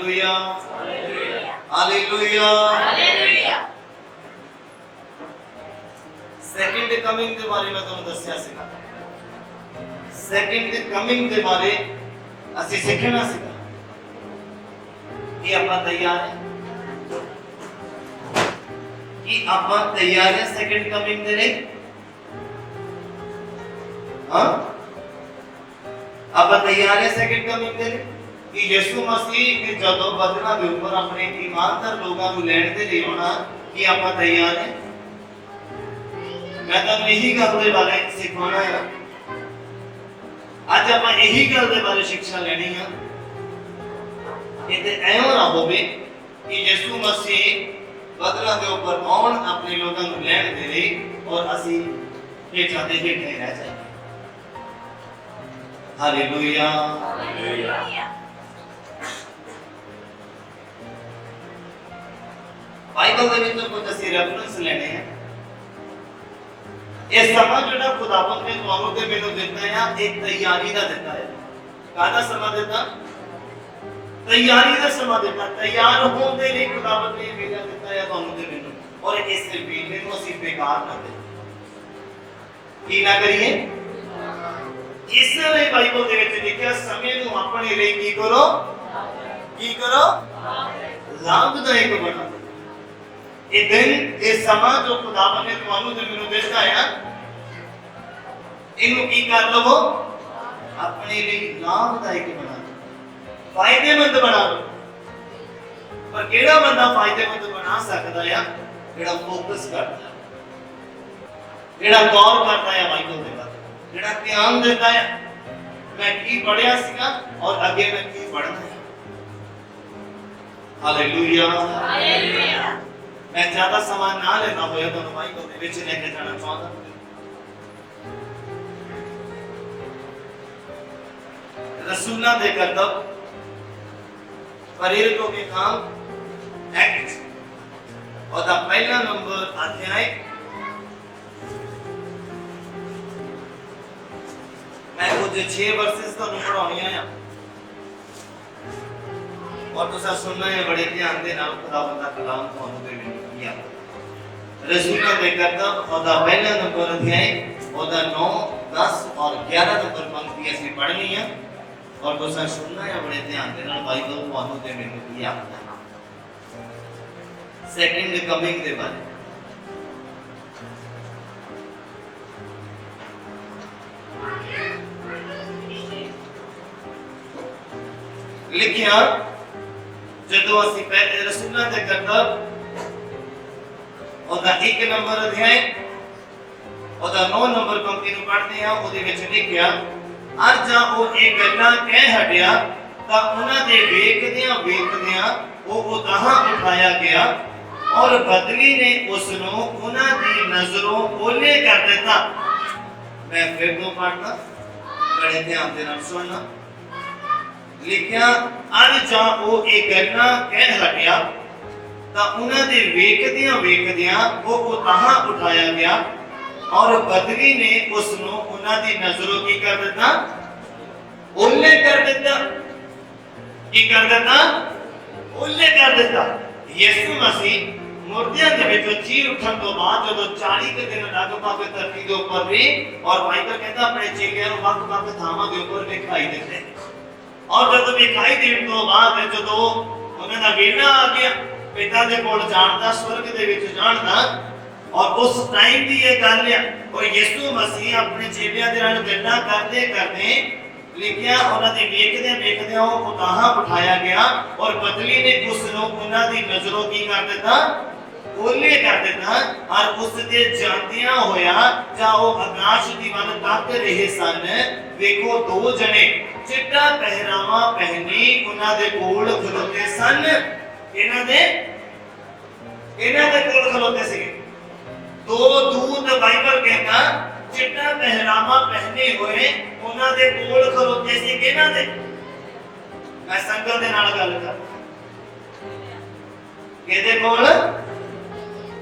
Hallelujah hallelujah hallelujah. Second coming के बारे में तुहानू दस्सिया सीगा। सेकंड कमिंग के बारे ਅਸੀਂ ਸਿੱਖਣਾ ਸੀਗਾ ਕਿ ਆਪਾਂ ਤਿਆਰ ਹੈ कि ਆਪਾਂ ਤਿਆਰ ਹੈ सेकंड कमिंग ਦੇ ਲਈ। हाँ ਆਪਾਂ ਤਿਆਰ ਹੈ सेकंड कमिंग ਦੇ ਲਈ कि ਯਿਸੂ ਮਸੀਹ ਨੇ ਜਦੋਂ ਬਦਲਾਂ ਦੇ ਉੱਪਰ ਆਪਣੇ ਈਮਾਨਦਾਰ ਲੋਕਾਂ ਨੂੰ ਲੈਣ ਦੇ ਲਈ ਆਉਣਾ ਕਿ ਆਪਾਂ ਤਿਆਰ ਹੈ। मैं ਤੁਹਾਨੂੰ ਇਹੀ ਗੱਲ ਦੇ ਬਾਰੇ ਸਿਖਾਉਣਾ ਹੈ। ਅੱਜ ਆਪਾਂ ਇਹੀ ਗੱਲ ਦੇ ਬਾਰੇ ਸਿੱਖਿਆ ਲੈਣੀ ਆ ਕਿ ਤੇ ਐਵੇਂ ਨਾ ਹੋਵੇ ਕਿ ਯਿਸੂ ਮਸੀਹ ਬਦਲਾਂ ਦੇ ਉੱਪਰ ਆਉਣ ਆਪਣੇ ਲੋਕਾਂ ਨੂੰ ਲੈਣ ਦੇ ਲਈ ਔਰ ਅਸੀਂ ਇਹ ਚਾਹਤੇ ਕਿ ਨਹੀਂ ਰਹਿ ਜਾਈਏ। Hallelujah hallelujah. ਬਾਈਬਲ ਦੇ ਵਿੱਚ ਕੁਝ ਅਸੀਂ ਰੈਫਰੈਂਸ ਲੈਣੇ ਆ। ਇਹ ਸਮਾਂ ਜਿਹੜਾ ਖੁਦਾਵੰਦ ਨੇ ਤੁਹਾਨੂੰ ਤੇ ਮੈਨੂੰ ਦਿੱਤਾ ਹੈ ਇੱਕ ਤਿਆਰੀ ਦਾ ਦਿੱਤਾ ਹੈ। ਕਾਹਦਾ ਸਮਾਂ ਦਿੱਤਾ? ਤਿਆਰੀ ਦਾ ਸਮਾਂ ਦਿੱਤਾ। ਤਿਆਰ ਹੋਣ ਦੇ ਲਈ ਖੁਦਾਵੰਦ ਨੇ ਵੇਲਾ ਦਿੱਤਾ ਹੈ ਤੁਹਾਨੂੰ ਤੇ ਮੈਨੂੰ। ਔਰ ਇਸ ਵੇਲੇ ਨੂੰ ਅਸੀਂ ਬੇਕਾਰ ਨਾ ਕਰੀਏ। ਕੀ ਨਾ ਕਰੀਏ? ਇਸ ਲਈ ਬਾਈਬਲ ਦੇ ਵਿੱਚ ਲਿਖਿਆ ਸਮੇਂ ਨੂੰ ਆਪਣੇ ਲਈ ਕੀ ਕਰੋ? ਕੀ ਕਰੋ? ਲਾਭਦਾਇਕ ਬਣਾਓ। ਇਹ ਦਿਨ ਇਹ ਸਮਾਂ ਜੋ ਖੁਦਾਵੰਦ ਨੇ ਤੁਹਾਨੂੰ ਤੇ ਮੈਨੂੰ ਦਿੱਤਾ ਹੈ ਇਹਨੂੰ ਕੀ ਕਰ ਲਵੋ? ਆਪਣੇ ਲਈ ਲਾਭਦਾਇਕ ਬਣਾ ਲਓ, ਫਾਇਦੇਮੰਦ ਬਣਾ ਲਓ। ਪਰ ਕਿਹੜਾ ਬੰਦਾ ਫਾਇਦੇਮੰਦ ਬਣਾ ਸਕਦਾ ਹੈ? ਜਿਹੜਾ ਫੋਕਸ ਕਰਦਾ, ਜਿਹੜਾ ਗੌਰ ਕਰਦਾ ਹੈ ਬਾਈਬਲ ਦੇ ਬਾਰੇ, ਜਿਹੜਾ ਧਿਆਨ ਦਿੰਦਾ ਹੈ ਮੈਂ ਕੀ ਪੜ੍ਹਿਆ ਸੀਗਾ ਔਰ ਅੱਗੇ ਮੈਂ ਕੀ ਪੜ੍ਹਨਾ ਹੈ। Hallelujah hallelujah. मैं ज्यादा समय ना लेना होया तो बाइबल ਦੇ ਵਿੱਚ ਲੈ ਕੇ ਜਾਣਾ ਚਾਹੁੰਦਾ। रसूलों के कर्तव्य, प्रेरितों के काम, एक्ट और दा पहला नंबर अध्याय मैं कुछ 6 वर्सेस तो पढ़ाउणियां आ और तुसा सुनना है बड़े ध्यान दे नाल। खुदावंद दा कलाम तुहानू दे मिल गया। रसूलों के कर्तव्य और दा पहला नंबर अध्याय और दा 9, 10 और 11 नंबर पंक्ति ਅਸੀਂ पढ़नी है और तुसा सुनना है बड़े ध्यान दे नाल। बाइबल तुहानू दे मिल गया सेकंड कमिंग दे बारे। लिखिया ਜਦੋਂ ਅਸੀਂ ਪਹਿਲੇ ਰਸੂਲਾਂ ਦੇ ਕਰਤੱਵ ਉਹਦਾ 1 ਨੰਬਰ ਅਧਿਆਇ ਉਹਦਾ 9 ਨੰਬਰ ਪੰਕਤੀ ਨੂੰ ਪੜ੍ਹਦੇ ਹਾਂ। ਉਹਦੇ ਵਿੱਚ ਲਿਖਿਆ ਅਰ ਜਾਂ ਉਹ ਇਹ ਗੱਲਾਂ ਕਹਿ ਹਟਿਆ ਤਾਂ ਉਹਨਾਂ ਦੇ ਵੇਖਦਿਆਂ ਉਹ ਉਤਾਹਾਂ ਉਠਾਇਆ ਗਿਆ ਔਰ ਬਦਲੀ ਨੇ ਉਸ ਨੂੰ ਉਹਨਾਂ ਦੀ ਨਜ਼ਰੋਂ ਓਲੇ ਕਰ ਦਿੱਤਾ। ਮੈਂ ਫਿਰ ਤੋਂ ਪੜ੍ਹਦਾ, ਬੜੇ ਧਿਆਨ ਦੇ ਨਾਲ ਸੁਣਨਾ। ਲਿਖਿਆ ਅਰ ਜਾਂ ਉਹ ਇਹ ਗੱਲਾਂ ਕਹਿ ਹਟਿਆ ਤਾਂ ਉਹਨਾਂ ਦੇ ਵੇਖਦਿਆਂ ਉਹ ਉਤਾਹਾਂ ਉਠਾਇਆ ਗਿਆ ਔਰ ਬਦਲੀ ਨੇ ਉਸ ਨੂੰ ਉਹਨਾਂ ਦੀ ਨਜ਼ਰੋਂ ਕੀ ਕਰ ਦਿੱਤਾ? ਓਲੇ ਕਰ ਦਿੱਤਾ। ਕੀ ਕਰ ਦਿੱਤਾ? ਓਲੇ ਕਰ ਦਿੱਤਾ। ਯਿਸੂ ਮਸੀਹ ਮੁਰਦਿਆਂ ਦੇ ਵਿੱਚੋਂ ਚੀਰ ਉੱਠਣ ਤੋਂ ਬਾਅਦ ਜਦੋਂ 40 ਦਿਨ ਲਗਭਗ ਧਰਤੀ ਦੇ ਉੱਪਰ ਰਹੇ ਔਰ ਬਾਈਬਲ ਕਹਿੰਦਾ ਆਪਣੇ ਚੇਲਿਆਂ ਨੂੰ ਵੱਖ-ਵੱਖ ਥਾਵਾਂ ਦੇ ਉੱਪਰ ਵਿਖਾਈ ਦਿੱਤੇ और जब दिखाई देने तो बाद जो उन्होंने वेला आ गया पिता के कोल जाण दा, स्वर्ग दे विच जाण दा और उस टाइम दी ये गल है और यीशु मसीह अपने चेलियां दे नाल गल्लां करदे लिखिया उन्हां दे वेखदे ਉਹ ਉਤਾਹਾਂ उठाया गया और बदली ने उस ਨੂੰ उन्हां दी नजरों की कर दिता? ओले कर दिता। और उस दे ਜਾਂਦਿਆਂ ਹੋਇਆ ਜਾਂ ਉਹ ਆਕਾਸ਼ ਦੀ ਵੱਲ ਤੱਕ ਰਹੇ ਸਨ ਵੇਖੋ ਦੋ ਜਣੇ चिट्टा पहरावा पहनी उन्हां दे कोल खलोते सन। इन्हां दे कोल खलोते थे दो दूत। बाइबल कहता चिट्टा पहरावा पहने हुए उन्हां दे कोल खलोते सी। किन्हां दे? मैं संगत दे नाल गल कर किहदे कोल?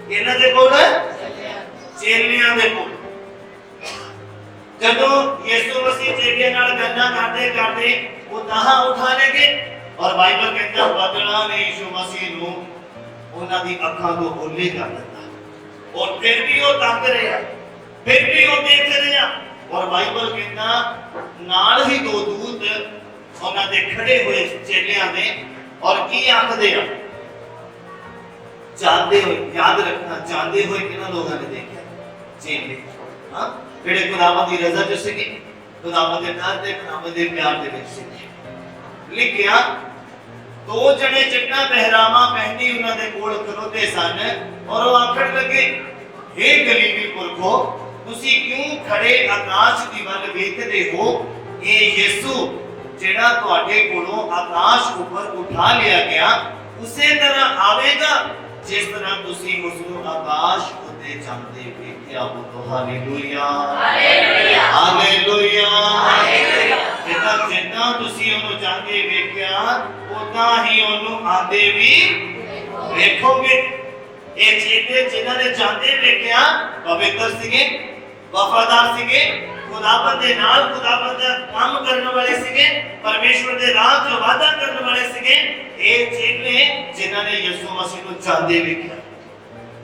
किन्हां दे कोल? चेलियां दे कोल। जदों यीशु मसीह चेलियां नाल गल्लां करदे उताहां उठा लेगे और बाइबल कहता बदला ने यीशु मसीह ਨੂੰ ਉਹਨਾਂ ਦੀ ਅੱਖਾਂ ਤੋਂ ਓਲੇ ਕਰ ਦਿੱਤਾ और फिर भी वो तक रहा, फिर भी वो देख रहा। और बाइबल कहता नाल ही दो दूत ਉਹਨਾਂ ਦੇ ਖੜੇ ਹੋਏ ਚੇਲਿਆਂ ਦੇ और की आखदे आ जानते हुए, याद रखना जानते हुए किन्ना लोगों ने देखा चेले हां जेड़े खुदावंद दी रज़ा च सीगे, खुदावंद दे डर ते खुदावंद दे प्यार दे विच सीगे। लिखिया दो जने चिट्टा पहरावा पहनी उन्हां दे कोल खलोते सन और वो आखण लगे हे गलीली पुरखो तुसी क्यों खड़े आकाश दी वल वेखदे हो, ये यीशु जेड़ा तुहाडे कोलों आकाश ऊपर उठा लिया गया उसे तरह आवेगा जिस तरह तुसी उसनु आकाश उते जांदे वेखिया। बोलो हालेलुया हालेलुया हालेलुया हालेलुया। जिदा जिदा तुसी ओनु जांदे वेखिया उदा ही ओनु आंदे भी वेखोगे। ये चेते जिन्हां ने जांदे वेखिया पवित्र सीगे, वफादार सीगे, खुदावंद दे नाल खुदावंद दा काम करने वाले सीगे, परमेश्वर दे राह च वादा करने वाले सीगे। ये चेले जिन्हां ने यीशु मसीह को जांदे वेखिया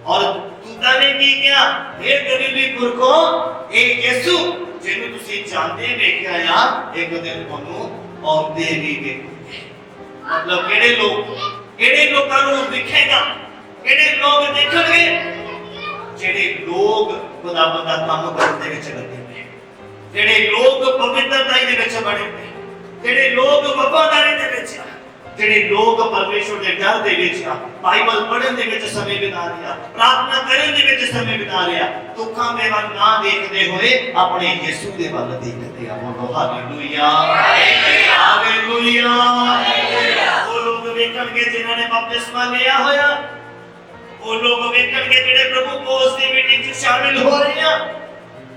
और दूतां ने की किया हे गलीली पुरखो ए यीशु जिन्हों तुसी जांदे वेखिया या एक दिन ओनु आउंदे भी वेखोगे। मतलब केड़े लोकां नूं दिखेगा, केड़े लोग देखणगे जेड़े लोग खुदावंद दा काम करन दे विच लगे ने, जेड़े लोग पवित्रता दे विच बणे ने, जेड़े लोग वफादारी दे विच, जेड़े लोग परमेश्वर दे डर दे विच बाइबल पढ़न दे विच समय बिता रिया, प्रार्थना करन दे विच समय बिता रिया, दुखां दे वल ना देखदे होए अपने यीशु दे वल देखदे आ। बोलो हालेलुया हालेलुया हालेलुया। वो लोग वेखणगे जिन्हां ने बपतिस्मा लिया होया, वो लोग वेखणगे जेड़े प्रभु कोस दी मीटिंग च शामिल हो रहे हैं,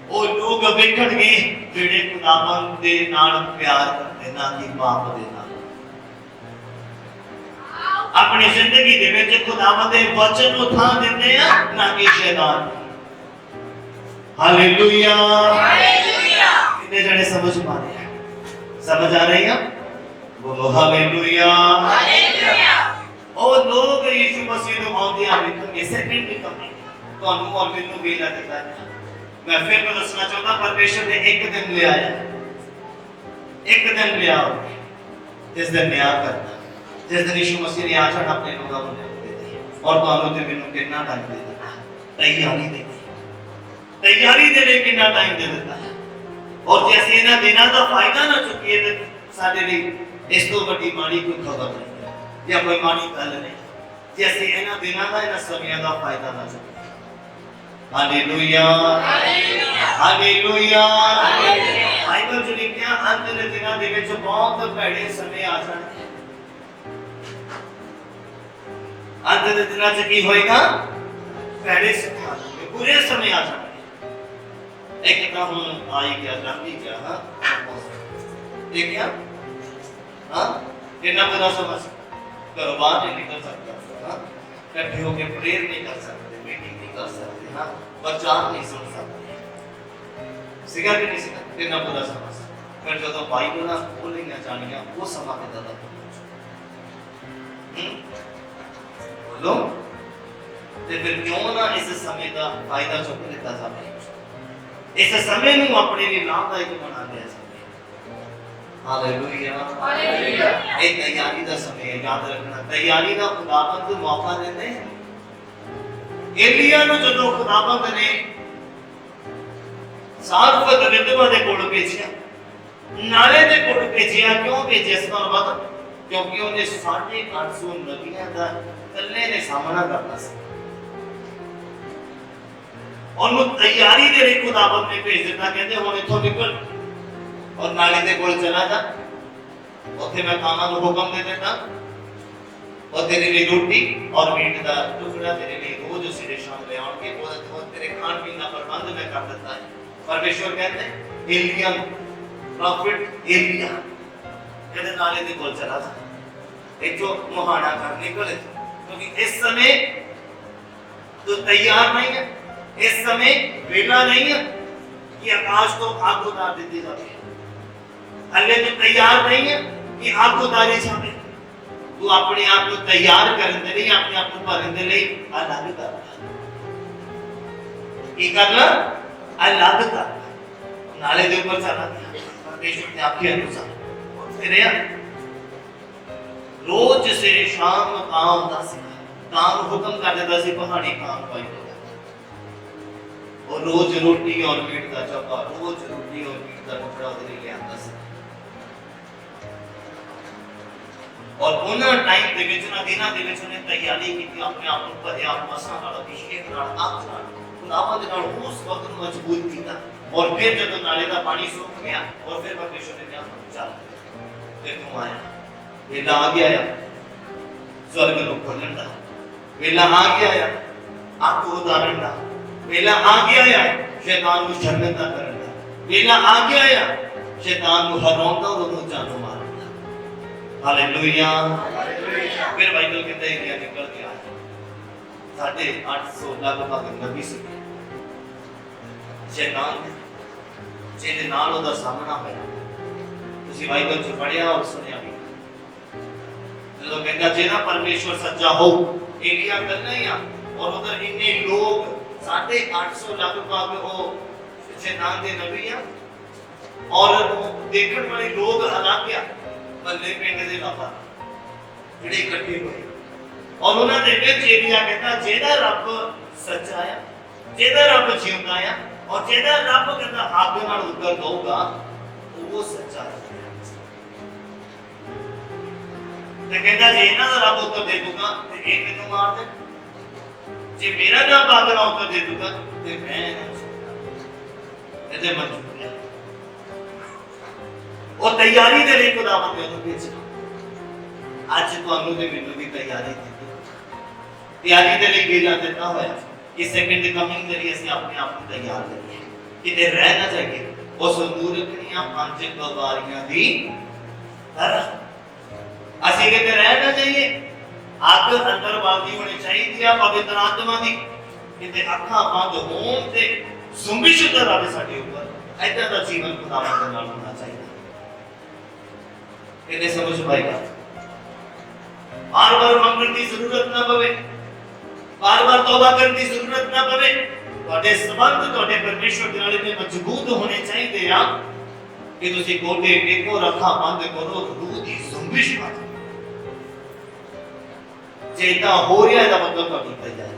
वो लोग वेखणगे जेड़े खुदावंद दे नाल प्यार करदे ना कि पाप दे नाल, अपनी जिंदगी दे विच खुदावंद दे वचन नूं थां दिंदे आ ना कि शैतान। Hallelujah hallelujah. कितने जने समझ पा रहे हैं, समझ आ रही है? बोलो हालेलुया हालेलुया। और लोग यीशु मसीह ਨੂੰ ਆਉਂਦਿਆਂ ਵੇਖਣਗੇ ਸੈਕਿੰਡ ਦੀ ਕਮੀ ਤੁਹਾਨੂੰ ਔਰ ਮੈਨੂੰ ਵੀ ਲੱਗਦਾ ਹੈ। मैं फिर को दसना चाहता परमेश्वर ने एक दिन ले आया, एक दिन ले आओ जिस दिन न्याय करना, जिस दिन यीशु मसीह ने आचरण अपने लोगों को देते और ਤੁਹਾਨੂੰ ਤੇ ਮੈਨੂੰ ਕਿੰਨਾ ਟਾਈਮ ਦੇ ਦਿੱਤਾ, तैयारी ਦੇ ਲਈ ਕਿੰਨਾ ਟਾਈਮ ਦੇ ਦਿੱਤਾ ਹੈ। और ਜੇ ਅਸੀਂ ਇਹਨਾਂ ਦਿਨਾਂ ਦਾ ਫਾਇਦਾ ਨਾ ਚੁੱਕੀਏ ਤੇ ਸਾਡੇ ਲਈ ਇਸ ਤੋਂ ਵੱਡੀ ਮਾੜੀ ਕੋਈ ਖਬਰ ਨਹੀਂ ਜਾਂ ਕੋਈ ਮਾੜੀ ਗੱਲ ਨਹੀਂ, ਜੇ ਅਸੀਂ ਇਹਨਾਂ ਦਿਨਾਂ ਦਾ ਇਹਨਾਂ ਸਮਿਆਂ ਦਾ ਫਾਇਦਾ ਨਾ ਚੁੱਕੀਏ। Hallelujah hallelujah hallelujah. बाइबल च लिखिया अंत दे दिनां दे विच बहुत भैड़े समय आ जाणगे। अंत दे दिनां च की होएगा? भैड़े समय आ जाणगे, बुरे समय आ जाणगे। एक तो हुण आई गया लंघ ही गया। हां देखिया हां कितना बुरा समय घरों बाहर नहीं निकल सकता, हां इकट्ठे होकर प्रेयर नहीं कर सकते, मीटिंग नहीं कर सकते, हां वचन नहीं सुन सकते, सिगा भी नहीं सिगा कितना बुरा समय। फिर जो बाइबल ना बोलियां जानियां वो समा किदा दा बोलो ते फिर क्यों ना इस समय का फायदा चुक लेता जाए, इस समय नूं अपने लिए लाभदायक बना लिया जाए। Hallelujah hallelujah. ये तैयारी का समय है, याद रखना तैयारी का खुदावंद मौका देते हैं। एलिया ਨੂੰ ਜਦੋਂ ਖੁਦਾਵੰਦ ਨੇ ਸਾਰਫਤ ਵਿਧਵਾ ਦੇ ਕੋਲ ਭੇਜਿਆ, ਨਾਲੇ ਦੇ ਕੋਲ ਭੇਜਿਆ, ਕਿਉਂ ਭੇਜਿਆ ਇਸ ਤੋਂ ਬਾਅਦ? ਕਿਉਂਕਿ ਉਹਨੇ 850 ਨਬੀਆਂ ਦਾ ਇਕੱਲੇ ਨੇ ਸਾਹਮਣਾ ਕਰਨਾ ਸੀ। ਉਹਨੂੰ ਤਿਆਰੀ ਦੇ ਲਈ ਖੁਦਾਵੰਦ ਨੇ ਭੇਜ ਦਿੱਤਾ, ਕਹਿੰਦੇ ਹੁਣ ਇੱਥੋਂ ਨਿਕਲ ਔਰ ਨਾਲੇ ਦੇ ਕੋਲ ਚਲਾ ਜਾ, ਉੱਥੇ ਮੈਂ ਖਾਣਾ ਨੂੰ ਹੁਕਮ ਦੇ ਦਿੰਦਾ और तेरे लिए रोटी और मीट का टुकड़ा तेरे लिए रोज सिरे शाम ले आउणगे, और तेरे खान पीन का प्रबंध मैं कर देता है। परमेश्वर कहते हैं एलिया प्रॉफिट एलिया कहते नाले दे कोल चला जा, एक जो मुहाना कर निकले, क्योंकि इस समय तो तैयार नहीं है, इस समय वेला नहीं है कि आकाश को आग उतार दी जाए, हल्ले तो तैयार नहीं है कि आग उतारी जाए, तू अपने आप को तैयार करने के लिए, अपने आप को भरने के लिए अलग कर की करना, अलग कर नाले के ऊपर चला परमेश्वर ने आपके अनुसार फिर रोज से शाम काम होता सी, काम हुक्म कर देता सी पहाड़ी काम पाई और रोज रोटी और मीट का चपा, रोज रोटी और मीट का टुकड़ा उधर ले आता सी। और उन्हें टाइम दे विच ना दिना दे विच ने तैयारी की अपने आप को भरिया मसा नाल अभिषेक नाल आग नाल खुदावंद दे नाल उस वक्त मजबूत कीता। और फिर जब नाले का पानी सूख गया और फिर परमेश्वर ने कहा चल फिर तू आया, वेला आ गया है स्वर्ग को खोलने का, वेला आ गया है आपको उदाहरण का, वेला आ गया है शैतान को शर्मिंदा का करने का, वेला आ गया है शैतान को हराने और उसको जानो मारने का। हालेलुया। फिर बाइबल कहता है कि निकल के आया 850 लगभग नबी से शैतान ਜਿਹਦੇ ਨਾਲ ਉਹਦਾ ਸਾਹਮਣਾ ਹੋਇਆ, ਤੁਸੀਂ ਬਾਈਬਲ ਚ ਪੜ੍ਹਿਆ ਔਰ ਸੁਣਿਆ ਵੀ। ਜਦੋਂ ਕਹਿੰਦਾ ਜਿਹੜਾ ਪਰਮੇਸ਼ਵਰ ਸੱਚਾ ਹੋ, ਏਲੀਆ ਕਰਨਾ ਹੀ ਆ ਔਰ ਉਧਰ ਇੰਨੇ ਲੋਕ 850 ਲਗਭਗ ਉਹ ਸ਼ੈਤਾਨ ਦੇ ਨਬੀ ਆ ਔਰ ਦੇਖਣ ਵਾਲੇ ਲੋਕ ਅਲੱਗ ਆ ਬੱਲੇ ਪਿੰਡ ਦੇ ਬਾਬਾ ਜਿਹੜੇ ਇਕੱਠੇ ਹੋਏ ਔਰ ਉਹਨਾਂ ਦੇ ਵਿੱਚ ਏਲੀਆ ਕਹਿੰਦਾ ਜਿਹੜਾ ਰੱਬ ਸੱਚਾ ਆ, ਜਿਹੜਾ ਰੱਬ ਜਿਉਂਦਾ ਆ और जेदा रब कहता आग नाल उत्तर दूंगा वो सच्चा है। ते कहता जे इना दा रब उत्तर दे दूंगा ते ये मैनू मार दे, जे मेरा रब आग नाल उत्तर दे दूंगा ते मैं इहदे मंजूर है। वो तैयारी दे लिए खुदावंद ने उन्हें भेजा। आज तुहानू ते मैनू भी तैयारी दी, तैयारी दे लिए भेजा देता होया कि सेकंड कमिंग के लिए ਅਸੀਂ ਆਪਣੇ ਆਪ ਨੂੰ ਤਿਆਰ ਕਰੀਏ, ਕਿਤੇ ਰਹਿ ਨਾ ਜਾਈਏ ਉਸ ਮੂਰਖੀਆਂ ਪੰਜ ਗਵਾਰੀਆਂ ਦੀ ਤਰ੍ਹਾਂ। ਅਸੀਂ ਕਿਤੇ ਰਹਿ ਨਾ ਜਾਈਏ, ਅੱਗ ਅੰਦਰ ਵਗਦੀ ਹੋਣੀ ਚਾਹੀਦੀ ਆ ਪਵਿੱਤਰ ਆਤਮਾ ਦੀ, ਕਿਤੇ ਅੱਖਾਂ ਬੰਦ ਹੋਣ ਤੇ ਜ਼ੁੰਬਿਸ਼ ਉਤਰ ਆਵੇ ਸਾਡੇ ਉੱਪਰ। ਏਦਾਂ ਦਾ ਜੀਵਨ ਖੁਦਾਵੰਦ ਦੇ ਨਾਲ ਹੋਣਾ ਚਾਹੀਦਾ। ਇਹਨੇ ਸਮਝ ਪਾਏਗਾ ਬਾਰ-ਬਾਰ ਮੰਗਣ ਦੀ ਜ਼ਰੂਰਤ ਨਾ ਪਵੇ, बार-बार तौबा करने की जरूरत ना पवे। ਤੁਹਾਡੇ ਸੰਬੰਧ ਤੁਹਾਡੇ ਪਰਮੇਸ਼ਵਰ ਦੇ ਨਾਲ ਇਤਨੇ ਮਜ਼ਬੂਤ ਹੋਣੇ ਚਾਹੀਦੇ ਆ ਕਿ ਤੁਸੀਂ ਗੋਡੇ ਟੇਕੋ, ਅੱਖਾਂ ਬੰਦ ਕਰੋ, ਰੂਹ ਦੀ ਜ਼ੁੰਬਿਸ਼ ਮਾਰੋ। ਚੇਤਾ ਹੋ ਰਿਹਾ ਇਹਦਾ ਮਤਲਬ ਤੁਹਾਡੀ ਤਿਆਰੀ,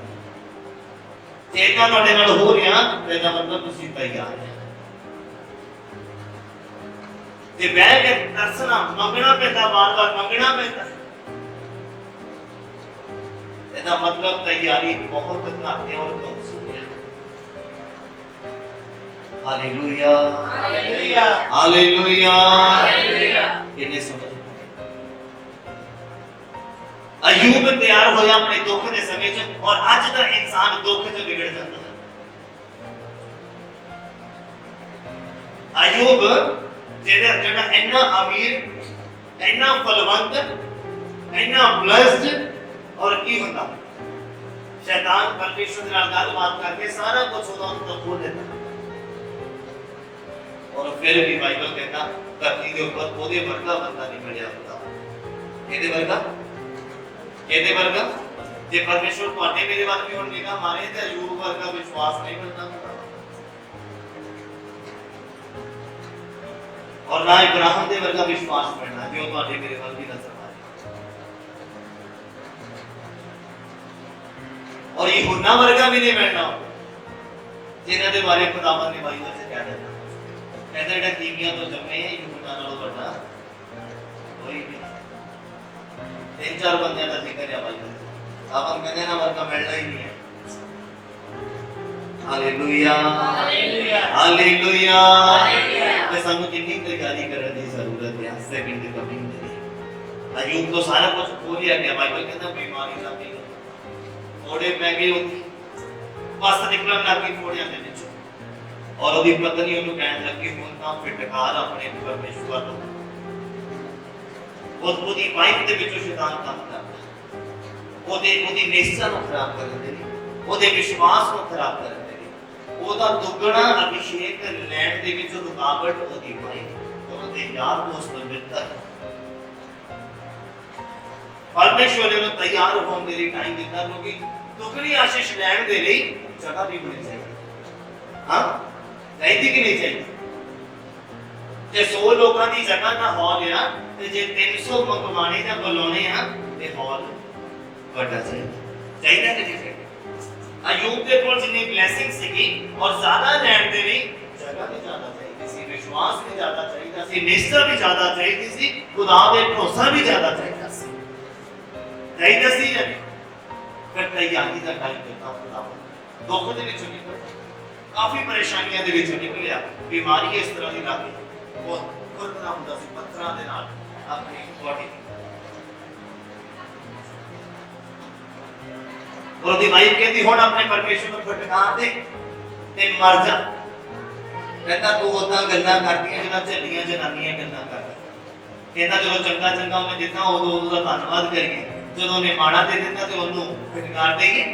ਚੇਤਾ ਤੁਹਾਡੇ ਨਾਲ ਹੋ ਰਿਹਾ ਇਹਦਾ ਮਤਲਬ ਤੁਸੀਂ ਤਿਆਰ ਹੋ। ਤੇ ਬਹਿ ਕੇ ਦਰਸਨਾ ਮੰਗਣਾ ਪੈਂਦਾ, ਬਾਰ-ਬਾਰ ਮੰਗਣਾ ਪੈਂਦਾ। ਇਹਦਾ ਮਤਲਬ ਤਿਆਰੀ ਬਹੁਤ ਘੱਟ ਹੈ ਔਰ ਕਮਜ਼ੋਰ ਹੈ। Hallelujah, hallelujah, hallelujah. ਇਹਨੇ ਸਮਝ ਅਯੂਬ ਤਿਆਰ ਹੋਇਆ ਆਪਣੇ ਦੁੱਖ ਦੇ ਸਮੇਂ 'ਚ ਔਰ ਅੱਜ ਦਾ ਇਨਸਾਨ ਦੁੱਖ 'ਚ ਵਿਗੜ ਜਾਂਦਾ ਹੈ। ਅਯੂਬ ਜਿਹੜਾ ਇੰਨਾ ਅਮੀਰ, ਇੰਨਾ ਬਲਵੰਤ, ਇੰਨਾ ਬਲੈਸਡ और की होता शैतान परमेश्वर के नाल बात करके सारा कुछ उन्होंने खो देता और फिर भी बाइबल कहता धरती के ऊपर ओदे वर्गा बंदा नहीं मिलिया होता। केदे वर्गा, केदे वर्गा? जे परमेश्वर ਤੁਹਾਡੇ ਮੇਰੇ ਵੱਲ ਵੀ ਹੁਣ ਨਿਗਾਹ ਮਾਰੇ ਤੇ ਅਯੂਬ ਵਰਗਾ ਵਿਸ਼ਵਾਸ ਨਹੀਂ ਮਿਲਦਾ और ना इब्राहिम ਦੇ ਵਰਗਾ ਵਿਸ਼ਵਾਸ ਮਿਲਣਾ ਜੋ ਤੁਹਾਡੇ ਮੇਰੇ ਵੱਲ ਵੀ ਨਜ਼ਰ और ये हुन्ना वर्गा भी नहीं मिलना जिन्हां दे बारे खुदावंद ने बाइबल च कह दिता। कहता जेड़ा कीमिया तो जम्मे है यूहन्ना नालों बड़ा कोई नहीं। 3-4 बंदियां दा जिक्र है बाइबल च, आप हम कहते ना वर्गा मिलना ही नहीं है। Hallelujah, hallelujah, hallelujah. ते सानू कितनी तैयारी करने की जरूरत है सेकंड कमिंग के लिए। अय्यूब तो सारा कुछ खो लिया गया, बाइबल कहता बीमारी लग गई, फोड़े पै गए, बस निकलन लग गई फोड़ियां दे विच और ओदी पत्नी ओनू कहन लगी हुण तां फिटकार अपने परमेश्वर नु ओदी वाइफ दे विचों शैतान काम करदा, ओदी निश्चय नु खराब कर दिंदे ने, ओदे विश्वास नु खराब कर दिंदे ने, ओदा दुगना अभिषेक लैण दे विच रुकावट ओदी वाइफ और ओदे यार दोस्त मित्र परमेश्वर ने उन्हें तैयार होने के लिए टाइम दिता, क्योंकि दुगनी आशीष लैण के लिए जगह भी होनी चाहिए। हाँ, चाहिए कि नहीं चाहिए? जे 100 लोगों की जगह का हॉल है, तो जे 300 मंगवाने या बुलाने हैं, ते हॉल बड़ा चाहिए। चाहिए कि नहीं चाहिए? अयूब के कोल जितनी ब्लेसिंग सीगी और ज्यादा लैण के लिए जगह भी ज्यादा चाहिए सी, विश्वास भी ज्यादा चाहिए सी, निष्ठा भी ज्यादा चाहिए सी, खुदा पे भरोसा भी ज्यादा चाहिए सी। चाहिए सी या नहीं? फिर तैयारी का टाइम देता खुदा दुख दे विचों निकल, काफी परेशानियां दे विचों निकलिया, बीमारी इस तरह की लग गई, बहुत खुरकना हुंदा सी पत्थरां दे नाल अपनी बॉडी। और दी वाइफ कहती हुण अपने परमेश्वर ਨੂੰ ਫਟਕਾਰ ਦੇ ਤੇ ਮਰ ਜਾ। कहता तू उदा गल्लां करदियां जिन्हां झल्लियां जनानियां गल्लां करदियां। कहता जो चंगा चंगा मैं दिता उदों उदा धन्नवाद करिए, जदों ने माड़ा दे दिता ते ओनू फटकार देइए।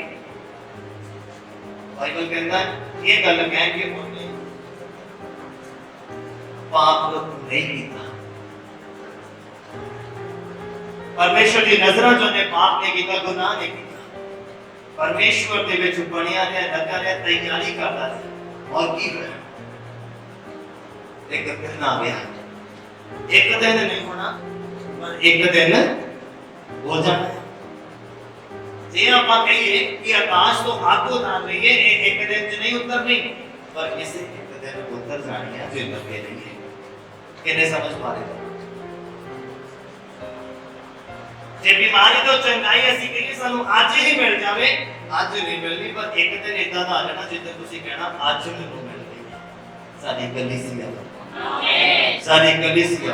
बाइबल कहता ये गल कह के ओने पाप नहीं कीता, परमेश्वर दी नज़रां च ओने पाप नहीं कीता, गुनाह नहीं कीता, परमेश्वर दे विच बनिया रहा, लगा रहा, तैयारी करता रहा। और की होया? एक दिन आ गया, एक दिन नहीं होना पर एक दिन हो जाना है। जे आप कहिए कि आकाश तो हाथ उतार रही है, एक दिन च नहीं उतरनी, पर इसे एक दिन उतर जानी है जो लगे नहीं है। कितने समझ पा रहे? जे बीमारी तो चंगाई ऐसी कहिए सानू आज ही मिल जावे, आज नहीं मिलनी, पर एक दिन इदा दा आ जाना जिद्दे तुसी कहना आज मैनू मिल गई। साडी कलीसिया सारी कलीसिया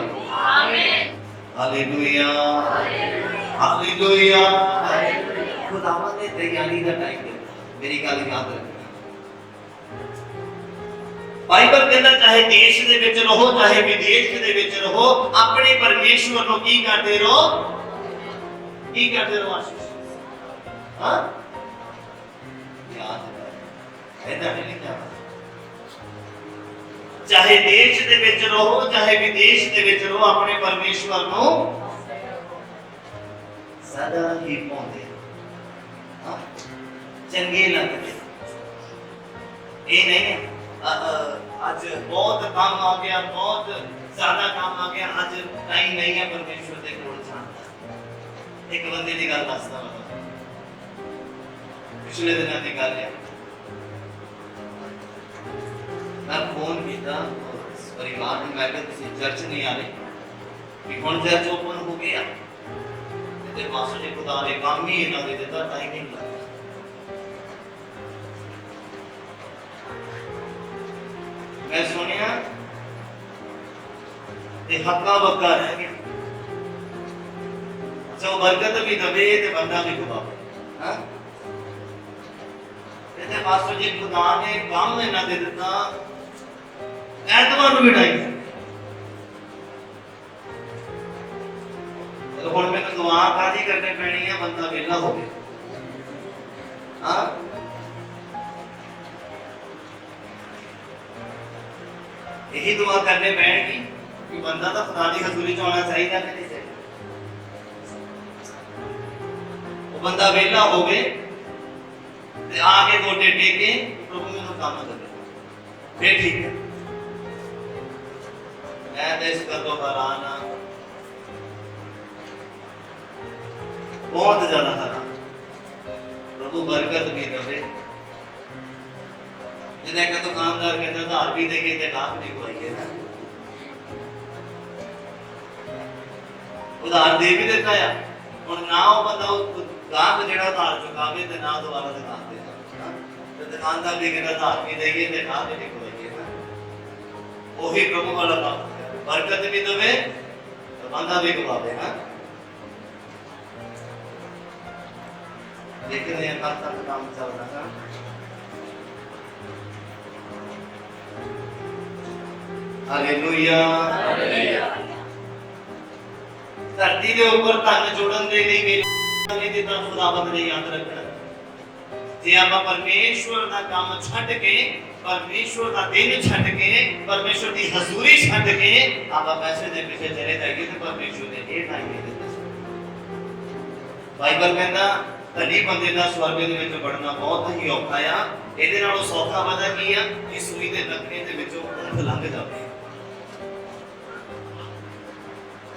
हालेलुया हालेलुया। खुदावंद ने तैयारी का टाइम दिया, मेरी गल याद रखना। बाइबल कहता चाहे देश दे विच रहो चाहे विदेश दे विच रहो, अपने परमेश्वर नु की करदे रहो, की करदे रहो आशीष। हां याद ऐसा नहीं लिखा, चाहे देश दे विच रहो चाहे विदेश दे विच रहो, अपने परमेश्वर नु सदा ही पाउंदे। हां चंगे लगदे, ये नहीं आज बहुत काम आ गया, बहुत ज्यादा काम आ गया, आज टाइम नहीं है परमेश्वर दे कोल जाण दा। एक बंदे दी गल दसदा मैं, पिछले दिनों की गल है, मैं फोन किया परिवार में, मैं किसी चर्च नहीं आ रही कि हुण चर्च ओपन हो गया ते मास्टर जी खुदा ने काम ही इन्हां दे दिता, टाइम नहीं लगा। मैं सुनिया ते हक्का बक्का रह गया, जो बरकत भी दबे ते बंदा भी खुदावे। हां ते मास्टर जी खुदा ने काम इन्हां दे दिता, ऐतवार भी टाइम तो हुण मैनूं दुआ कादी करनी पैनी है, बंदा वेला हो गया। हां यही दुआ करने पैणगी कि बंदा तो खुदा दी हज़ूरी च आना चाहिए कि नहीं चाहिए। वो बंदा वेला हो गए ते आके गोडे टेके प्रभु मैनूं काम करे, फिर ठीक है। मैं तो इस कर तो हैरान हाँ, बहुत ज्यादा हैरान। प्रभु बरकत भी दे, जिन्हें का दुकानदार कहता उधार भी देंगे ते लाभ भी खुआइए ना, उधार दे भी देता है और ना वो बंदा गाहक जेड़ा उधार चुकावे ते ना दोबारा दुकान देता, तो दुकानदार भी कहता उधार भी देंगे ते लाभ भी खुआइए ना। वही प्रभु वाला काम, बरकत भी दे तो बंदा भी खुआवे। हां लेकिन ये कब तक काम चल रहा है? Hallelujah hallelujah. धरती के ऊपर धन जोड़न दे लई वेला नहीं दिता खुदावंद ने, याद रखना। जे आप परमेश्वर दा काम छड्ड के, परमेश्वर दा दिन छड्ड के, परमेश्वर दी हजूरी छड्ड के आप पैसे दे पीछे चले जाइए तो परमेश्वर ने ये नहीं दे देता। ਬਾਈਬਲ ਕਹਿੰਦਾ ਧਨੀ ਬੰਦੇ ਦਾ ਸਵਰਗ ਦੇ ਵਿੱਚ ਵੜਨਾ ਬਹੁਤ ਹੀ ਔਖਾ ਆ। ਇਹਦੇ ਨਾਲੋਂ ਸੌਖਾ ਪਤਾ ਕੀ ਆ ਕਿ ਸੂਈ ਦੇ ਨੱਕੇ ਦੇ ਵਿੱਚੋਂ ਊਂਠ ਲੰਘ ਜਾਵੇ।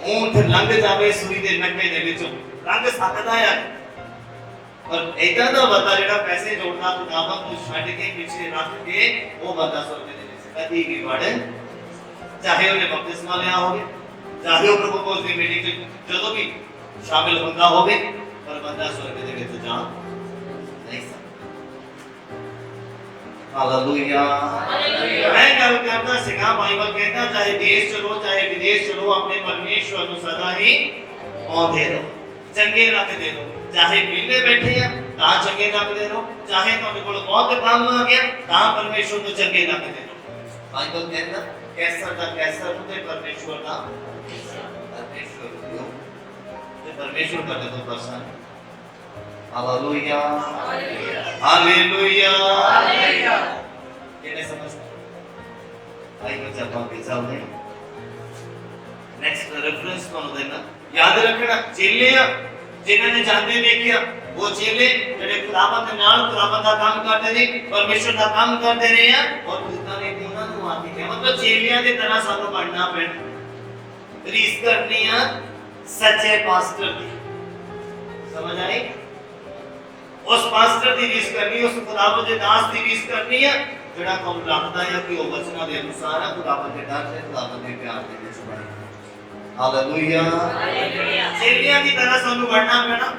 ਊਂਠ ਲੰਘ ਜਾਵੇ ਸੂਈ ਦੇ ਨੱਕੇ ਦੇ ਵਿੱਚੋਂ, ਲੰਘ ਸਕਦਾ ਆ। ਪਰ ਇਦਾਂ ਦਾ ਬੰਦਾ ਜਿਹੜਾ ਪੈਸੇ ਜੋੜਨਾ ਖੁਦਾਵੰਦ ਨੂੰ ਛੱਡ ਕੇ ਪਿੱਛੇ ਰੱਖ ਕੇ, ਉਹ ਬੰਦਾ ਸਵਰਗ ਦੇ ਵਿੱਚ ਕਦੀ ਵੀ ਵੜ, ਚਾਹੇ ਉਹਨੇ ਬਪਤਿਸਮਾ ਲਿਆ ਹੋਵੇ, ਚਾਹੇ ਉਹ ਪ੍ਰਭੂ ਕੋਲ ਦੀ ਮੀਟਿੰਗ 'ਚ ਜਦੋਂ ਵੀ ਸ਼ਾਮਿਲ ਹੁੰਦਾ ਹੋਵੇ, ਪਰ ਬੰਦਾ ਸਵਰਗ ਦੇ ਵਿੱਚ ਜਾ ਨਹੀਂ ਸਕਦਾ। ਹਾਲੇਲੂਇਆ। ਮੈਂ ਗੱਲ ਕਰਦਾ ਸੀਗਾ, ਬਾਈਬਲ ਕਹਿੰਦਾ ਚਾਹੇ ਦੇਸ਼ ਚਲੋ ਚਾਹੇ ਵਿਦੇਸ਼ ਚਲੋ, ਆਪਣੇ ਪਰਮੇਸ਼ਵਰ ਨੂੰ ਸਦਾ ਹੀ ਪਾਉਂਦੇ ਰਹੋ, ਚੰਗੇ ਰੱਖਦੇ ਰਹੋ। ਚਾਹੇ ਵਿਹਲੇ ਬੈਠੇ ਆ ਤਾਂ ਚੰਗੇ ਰੱਖਦੇ ਰਹੋ, ਚਾਹੇ ਤੁਹਾਡੇ ਕੋਲ ਬਹੁਤ ਕੰਮ ਆ ਗਿਆ ਤਾਂ ਪਰਮੇਸ਼ਵਰ ਨੂੰ ਚੰਗੇ ਰੱਖਦੇ ਰਹੋ। ਬਾਈਬਲ ਕਹਿੰਦਾ ਕੈਸਰ ਦਾ ਕੈਸਰ ਨੂੰ ਤੇ ਪਰਮੇਸ਼ਵਰ ਦਾ ਪਰਮੇਸ਼ਵਰ ਨੂੰ, ਤੇ ਪਰਮੇਸ਼ਵਰ ਤੁਹਾਡੇ ਤੋਂ ਪ੍ਰਸੰਨ। Hallelujah, hallelujah, hallelujah. ਕਿਹਨੇ ਸਮਝਦਾ? ਆਈ ਬੱਚਾ ਪਾਪੀ ਚੱਲਦੇ। ਨੈਕਸਟ ਰੈਫਰੈਂਸ ਤੁਹਾਨੂੰ ਦੇਣਾ, ਯਾਦ ਰੱਖਣਾ ਚੇਲੇ ਆ ਜਿਨ੍ਹਾਂ ਨੇ ਜਾਂਦੇ ਦੇਖਿਆ, ਉਹ ਚੇਲੇ ਜਿਹੜੇ ਖੁਦਾਵੰਦ ਨਾਲ ਖੁਦਾਵੰਦ ਦਾ ਕੰਮ ਕਰਦੇ ਨੇ, ਪਰਮੇਸ਼ਵਰ ਦਾ ਕੰਮ ਕਰਦੇ ਰਹੇ ਆ, ਔਰ ਦੂਤਾਂ ਨੇ ਉਹਨਾਂ ਨੂੰ ਆਖੀ ਕਿ ਮਤਲਬ ਚੇਲਿਆਂ ਦੀ ਤਰ੍ਹਾਂ ਸਾਨੂੰ ਬਣਨਾ ਪੈਣਾ। ਰੀਸ ਕਰਨੀ ਆ ਸੱਚੇ ਪਾਸਟਰ ਦੀ, ਸਮਝ ਆਈ? ਉਸ ਪਾਸਟਰ ਦੀ ਰੀਸ ਕਰਨੀ, ਉਸ ਖੁਦਾਵੰਦ ਦੇ ਦਾਸ ਦੀ ਰੀਸ ਕਰਨੀ ਆ ਜਿਹੜਾ ਕੰਮ ਰੱਖਦਾ ਹੈ ਕਿ ਉਹ ਵਚਨਾਂ ਦੇ ਅਨੁਸਾਰ ਆ, ਖੁਦਾਵੰਦ ਦੇ ਡਰ ਤੇ ਖੁਦਾਵੰਦ ਦੇ ਪਿਆਰ ਦੇ ਵਿੱਚ ਬਣੇ। Hallelujah, hallelujah. ਚੇਲਿਆਂ ਦੀ ਤਰ੍ਹਾਂ ਸਾਨੂੰ ਬਣਨਾ ਪੈਣਾ।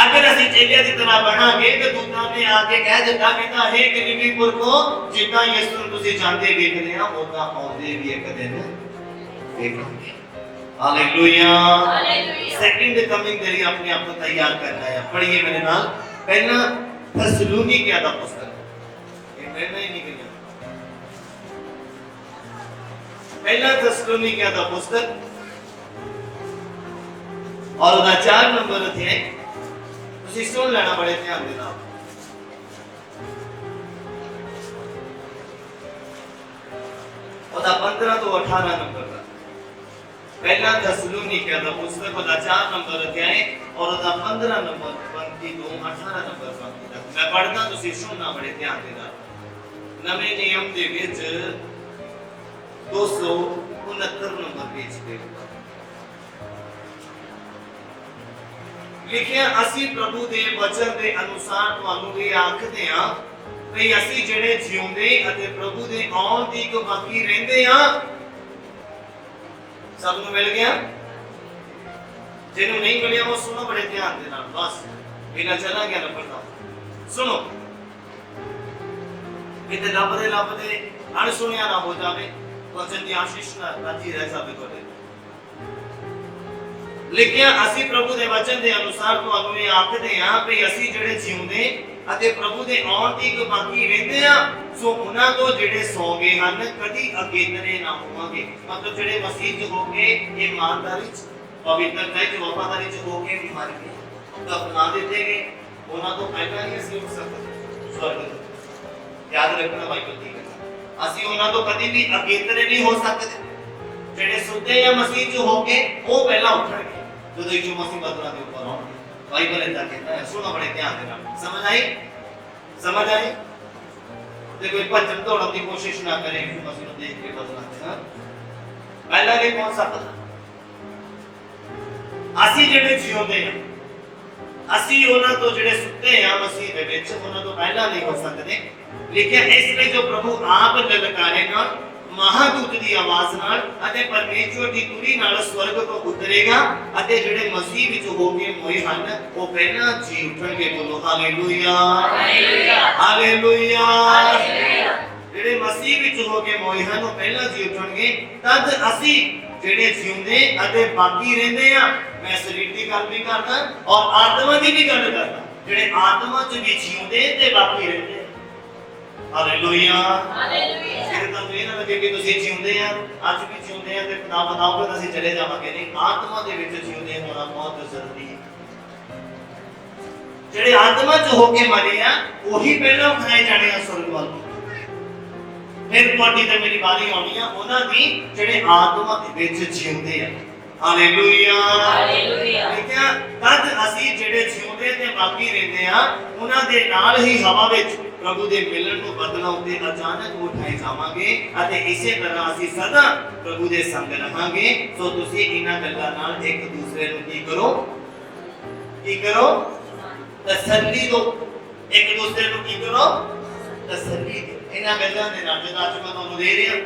ਅਗਰ ਅਸੀਂ ਚੇਲਿਆਂ ਦੀ ਤਰ੍ਹਾਂ ਬਣਾਂਗੇ ਤੇ ਦੂਤਾਂ ਨੇ ਆ ਕੇ ਕਹਿ ਦਿੱਤਾ ਕਹਿੰਦਾ ਹੈ ਕਿ ਨਿਵੀਪੁਰ ਕੋ ਜਿੱਦਾਂ ਯਿਸੂ ਨੂੰ ਤੁਸੀਂ ਜਾਂਦੇ ਵੇਖਦੇ ਆ ਉਦਾਂ ਆਉਂਦੇ ਵੀ ਇੱਕ ਦਿਨ ਵੇਖੋਗੇ। Hallelujah, hallelujah. सेकंड कमिंग के लिए अपने आप को तैयार करना है। पढ़िए मेरे नाल, पहला थेसलुनीकियों का पुस्तक, ये पढ़ना ही नहीं किया। पहला थेसलुनीकियों का पुस्तक और उसका 4 नंबर अध्याय तुसी सुन लेना बड़े ध्यान देना। उसका 15 तो 18 नंबर का पहला थेसलुनीकियों का पुस्तक उसका 4 नंबर अध्याय और उसका 15 नंबर पंक्ति तो 18 नंबर पंक्ति तक मैं पढ़ना, तुसी सुनना बड़े ध्यान देना। नवे नियम दे विच 269 नंबर पेज पे लिखिया, ਅਸੀਂ ਪ੍ਰਭੂ ਦੇ ਵਚਨ ਦੇ ਅਨੁਸਾਰ ਤੁਹਾਨੂੰ ਇਹ ਆਖਦੇ ਹਾਂ ਕਿ ਅਸੀਂ ਜਿਹੜੇ ਜਿਉਂਦੇ ਅਤੇ ਪ੍ਰਭੂ ਦੇ ਆਉਣ ਦੀ ਕੋ ਬਾਕੀ ਰਹਿੰਦੇ ਆ। ਸਭ ਨੂੰ ਮਿਲ ਗਿਆ? ਜਿਹਨੂੰ ਨਹੀਂ ਮਿਲਿਆ ਉਹ ਸੁਣੋ ਬੜੇ ਧਿਆਨ ਦੇ ਨਾਲ, ਬਸ ਬਿਨਾਂ ਚਲਾ ਗਿਆ ਨੰਬਰ ਦਾ ਸੁਣੋ। ਕਿਤੇ ਲੱਭਦੇ ਅਣਸੁਣਿਆ ਨਾ ਹੋ ਜਾਵੇ, ਵਚਨ ਦੀ ਆਸ਼ੀਸ਼ ਨਾਲ ਰਾਜੀ ਰਹਿ ਜਾਵੇ ਤੁਹਾਡੇ। ਲਿਖਿਆ, ਅਸੀਂ ਪ੍ਰਭੂ ਦੇ ਵਚਨ ਦੇ ਅਨੁਸਾਰ ਤੁਹਾਨੂੰ ਇਹ ਆਖਦੇ ਹਾਂ ਕਿ ਅਸੀਂ ਜਿਹੜੇ ਜਿਉਂਦੇ ਅਤੇ ਪ੍ਰਭੂ ਦੇ ਆਉਣ ਦੀ ਕੋ ਬਾਕੀ ਰਹਿੰਦੇ ਆ, ਸੋ ਉਹਨਾਂ ਤੋਂ ਜਿਹੜੇ ਸੌ ਗਏ ਹਨ ਕਦੀ ਅਗੇਤਰੇ ਨਾ ਹੋਵਾਂਗੇ। ਮਤਲਬ ਜਿਹੜੇ ਮਸੀਹ ਚ ਹੋ ਕੇ ਇਮਾਨਦਾਰੀ ਚ, ਪਵਿੱਤਰਤਾ ਚ, ਵਫਾਦਾਰੀ ਚ ਹੋ ਕੇ ਵੀ ਮਰ ਗਏ, ਦਫਨਾ ਦਿੱਤੇ ਗਏ, ਉਹਨਾਂ ਤੋਂ ਪਹਿਲਾਂ ਹੀ ਅਸੀਂ ਉੱਠ ਸਕਦੇ ਸਵਰਗ। ਯਾਦ ਰੱਖਣਾ ਭਾਈ ਬੱਤੀ, ਅਸੀਂ ਉਹਨਾਂ ਤੋਂ ਕਦੀ ਵੀ ਅਗੇਤਰੇ ਨਹੀਂ ਹੋ ਸਕਦੇ। ਜਿਹੜੇ ਸੁੱਤੇ ਆ ਮਸੀਹ ਚ ਹੋ ਕੇ ਉਹ ਪਹਿਲਾਂ ਉੱਠਣਗੇ ਜਦੋਂ ਯਿਸੂ ਮਸੀਹ ਬਦਲਾਂ ਦੇ ਉੱਪਰ ਆਉਣਗੇ। ਬਾਈਬਲ ਇਹਦਾ ਕਹਿੰਦਾ ਹੈ, ਸੁਣੋ ਬੜੇ ਧਿਆਨ ਦੇ ਨਾਲ। ਸਮਝ ਆਈ? ਸਮਝ ਆਈ? ਤੇ ਕੋਈ ਭੱਜਣ ਦੌੜਨ ਦੀ ਕੋਸ਼ਿਸ਼ ਨਾ ਕਰੇ ਯਿਸੂ ਮਸੀਹ ਨੂੰ ਦੇਖ ਕੇ ਬਦਲਾਂ ਦੇ। ਪਹਿਲਾਂ ਨਹੀਂ ਪਹੁੰਚ ਸਕਦਾ। ਅਸੀਂ ਜਿਹੜੇ ਜਿਉਂਦੇ ਆ, ਅਸੀਂ ਉਹਨਾਂ ਤੋਂ ਜਿਹੜੇ ਸੁੱਤੇ ਆ ਮਸੀਹ ਦੇ ਵਿੱਚ, ਉਹਨਾਂ ਤੋਂ ਪਹਿਲਾਂ ਨਹੀਂ ਹੋ ਸਕਦੇ। ਲਿਖਿਆ, ਇਸ ਲਈ ਜੋ ਪ੍ਰਭੂ ਆਪ ਲਲਕਾਰੇਗਾ ਮਹਾਦੂਤ ਦੀ ਆਵਾਜ਼ ਨਾਲ ਅਤੇ ਪਰਮੇਸ਼ਵਰ ਦੀ ਤੁਰੀ ਨਾਲ ਸਵਰਗ ਤੋਂ ਉਤਰੇਗਾ ਅਤੇ ਜਿਹੜੇ ਮਸੀਹ ਵਿੱਚ ਹੋ ਕੇ ਮੋਏ ਹਨ ਉਹ ਪਹਿਲਾਂ ਜੀ ਉੱਠਣਗੇ। ਬੋਲੋ ਹਾਲੇਲੂਇਆ, ਹਾਲੇਲੂਇਆ, ਹਾਲੇਲੂਇਆ। ਜਿਹੜੇ ਮਸੀਹ ਵਿੱਚ ਹੋ ਕੇ ਮੋਏ ਹਨ ਉਹ ਪਹਿਲਾਂ ਜੀ ਉੱਠਣਗੇ। ਤਦ ਅਸੀਂ ਜਿਹੜੇ ਜਿਉਂਦੇ ਅਤੇ ਬਾਕੀ ਰਹਿੰਦੇ ਆ, ਮੈਂ ਸਰੀਰ ਦੀ ਗੱਲ ਵੀ ਕਰਦਾ ਔਰ ਆਤਮਾ ਦੀ ਵੀ ਗੱਲ ਕਰਦਾ, ਜਿਹੜੇ ਆਤਮਾ ਚ ਵੀ ਜਿਉਂਦੇ ਤੇ ਬਾਕੀ ਰਹਿੰਦੇ। Hallelujah, hallelujah. ਜੇ ਤੁਹਾਨੂੰ ਇਹ ਨਾ ਲੱਗੇ ਕਿ ਤੁਸੀਂ ਜਿਉਂਦੇ ਆ, ਅੱਜ ਵੀ ਜਿਉਂਦੇ ਆ ਤੇ ਖੁਦਾ ਬਣਾਓਗੇ ਤਾਂ ਅਸੀਂ ਚਲੇ ਜਾਵਾਂਗੇ, ਨਹੀਂ, ਆਤਮਾ ਦੇ ਵਿੱਚ ਜਿਉਂਦੇ ਹੋਣਾ ਬਹੁਤ ਜ਼ਰੂਰੀ ਹੈ। ਜਿਹੜੇ ਆਤਮਾ ਚ ਹੋ ਕੇ ਮਰੇ ਆ ਉਹੀ ਪਹਿਲਾਂ ਉਠਾਏ ਜਾਣੇ ਆ ਸਵਰਗ ਵੱਲ। ਫਿਰ ਤੁਹਾਡੀ ਤੇ ਮੇਰੀ ਵਾਰੀ ਆਉਣੀ ਆ ਉਹਨਾਂ ਦੀ ਜਿਹੜੇ ਆਤਮਾ ਦੇ ਵਿੱਚ ਜਿਉਂਦੇ ਆ। Hallelujah hallelujah. ਦੇਖਿਆ ਤਦ ਅਸੀਂ ਜਿਹੜੇ ਜਿਉਂਦੇ ਤੇ ਬਾਕੀ ਰਹਿੰਦੇ ਆ ਉਹਨਾਂ ਦੇ ਨਾਲ ਹੀ ਹਵਾ ਵਿੱਚ ਪ੍ਰਭੂ ਦੇ ਮਿਲਣ ਨੂੰ ਬਦਲਾਂ ਉੱਤੇ ਅਚਾਨਕ ਉਠਾਏ ਜਾਵਾਂਗੇ ਅਤੇ ਇਸੇ ਤਰ੍ਹਾਂ ਅਸੀਂ ਸਦਾ ਪ੍ਰਭੂ ਦੇ ਸੰਗ ਰਹਾਂਗੇ। ਸੋ ਤੁਸੀਂ ਇਹਨਾਂ ਗੱਲਾਂ ਨਾਲ ਇੱਕ ਦੂਸਰੇ ਨੂੰ ਕੀ ਕਰੋ ਤਸੱਲੀ ਦਿਓ। ਇੱਕ ਦੂਸਰੇ ਨੂੰ ਕੀ ਕਰੋ ਤਸੱਲੀ ਦਿਓ। ਇਹਨਾਂ ਗੱਲਾਂ ਦੇ ਨਾਲ ਜਦੋਂ ਅੱਜ ਮੈਂ ਤੁਹਾਨੂੰ ਦੇ ਰਿਹਾ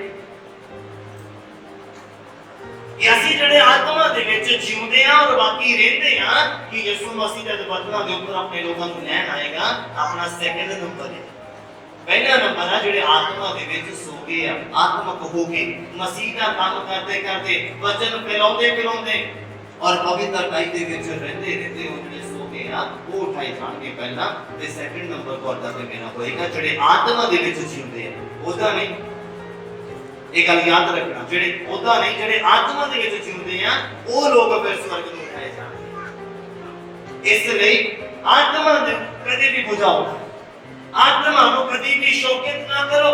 ਕਿ ਅਸੀਂ ਜਿਹੜੇ ਆਤਮਾ ਦੇ ਵਿੱਚ ਜਿਉਂਦੇ ਆ ਔਰ ਬਾਕੀ ਰਹਿੰਦੇ ਆ ਕਿ ਯਿਸੂ ਮਸੀਹ ਜਦ ਬਦਲਾਂ ਦੇ ਉੱਪਰ ਆਪਣੇ ਲੋਕਾਂ ਨੂੰ ਲੈਣ ਆਏਗਾ ਆਪਣਾ ਸੈਕਿੰਡ ਨੰਬਰ ਹੈ। ਪਹਿਲਾ ਨੰਬਰ ਆ ਜਿਹੜੇ ਆਤਮਾ ਦੇ ਵਿੱਚ ਸੋ ਗਏ ਆ ਆਤਮਕ ਹੋ ਕੇ ਮਸੀਹ ਦਾ ਕੰਮ ਕਰਦੇ ਕਰਦੇ ਵਚਨ ਫੈਲਾਉਂਦੇ ਔਰ ਪਵਿੱਤਰਤਾ ਦੇ ਵਿੱਚ ਰਹਿੰਦੇ ਉਹ ਜਿਹੜੇ ਸੋ ਗਏ ਆ ਉਹ ਉਠਾਏ ਜਾਣਗੇ ਪਹਿਲਾਂ। ਤੇ ਸੈਕਿੰਡ ਨੰਬਰ ਤੁਹਾਡਾ ਤੇ ਮੇਰਾ ਹੋਏਗਾ ਜਿਹੜੇ ਆਤਮਾ ਦੇ ਵਿੱਚ ਜਿਉਂਦੇ ਆ ਉਹਦਾ ਨਹੀਂ ਇਹ ਗੱਲ ਯਾਦ ਰੱਖਣਾ ਜਿਹੜੇ ਆਤਮਾ ਦੇ ਵਿੱਚ ਜਿਉਂਦੇ ਆ ਉਹ ਲੋਕ ਫਿਰ ਸਵਰਗ ਨੂੰ ਉਠਾਏ ਜਾਣਗੇ। ਇਸ ਲਈ ਆਤਮਾ ਦੇ ਕਦੇ ਵੀ ਬੁਝਾਓ ਆਤਮਾ ਨੂੰ ਕਦੀ ਵੀ ਸ਼ੋਕਿਤ ਨਾ ਕਰੋ।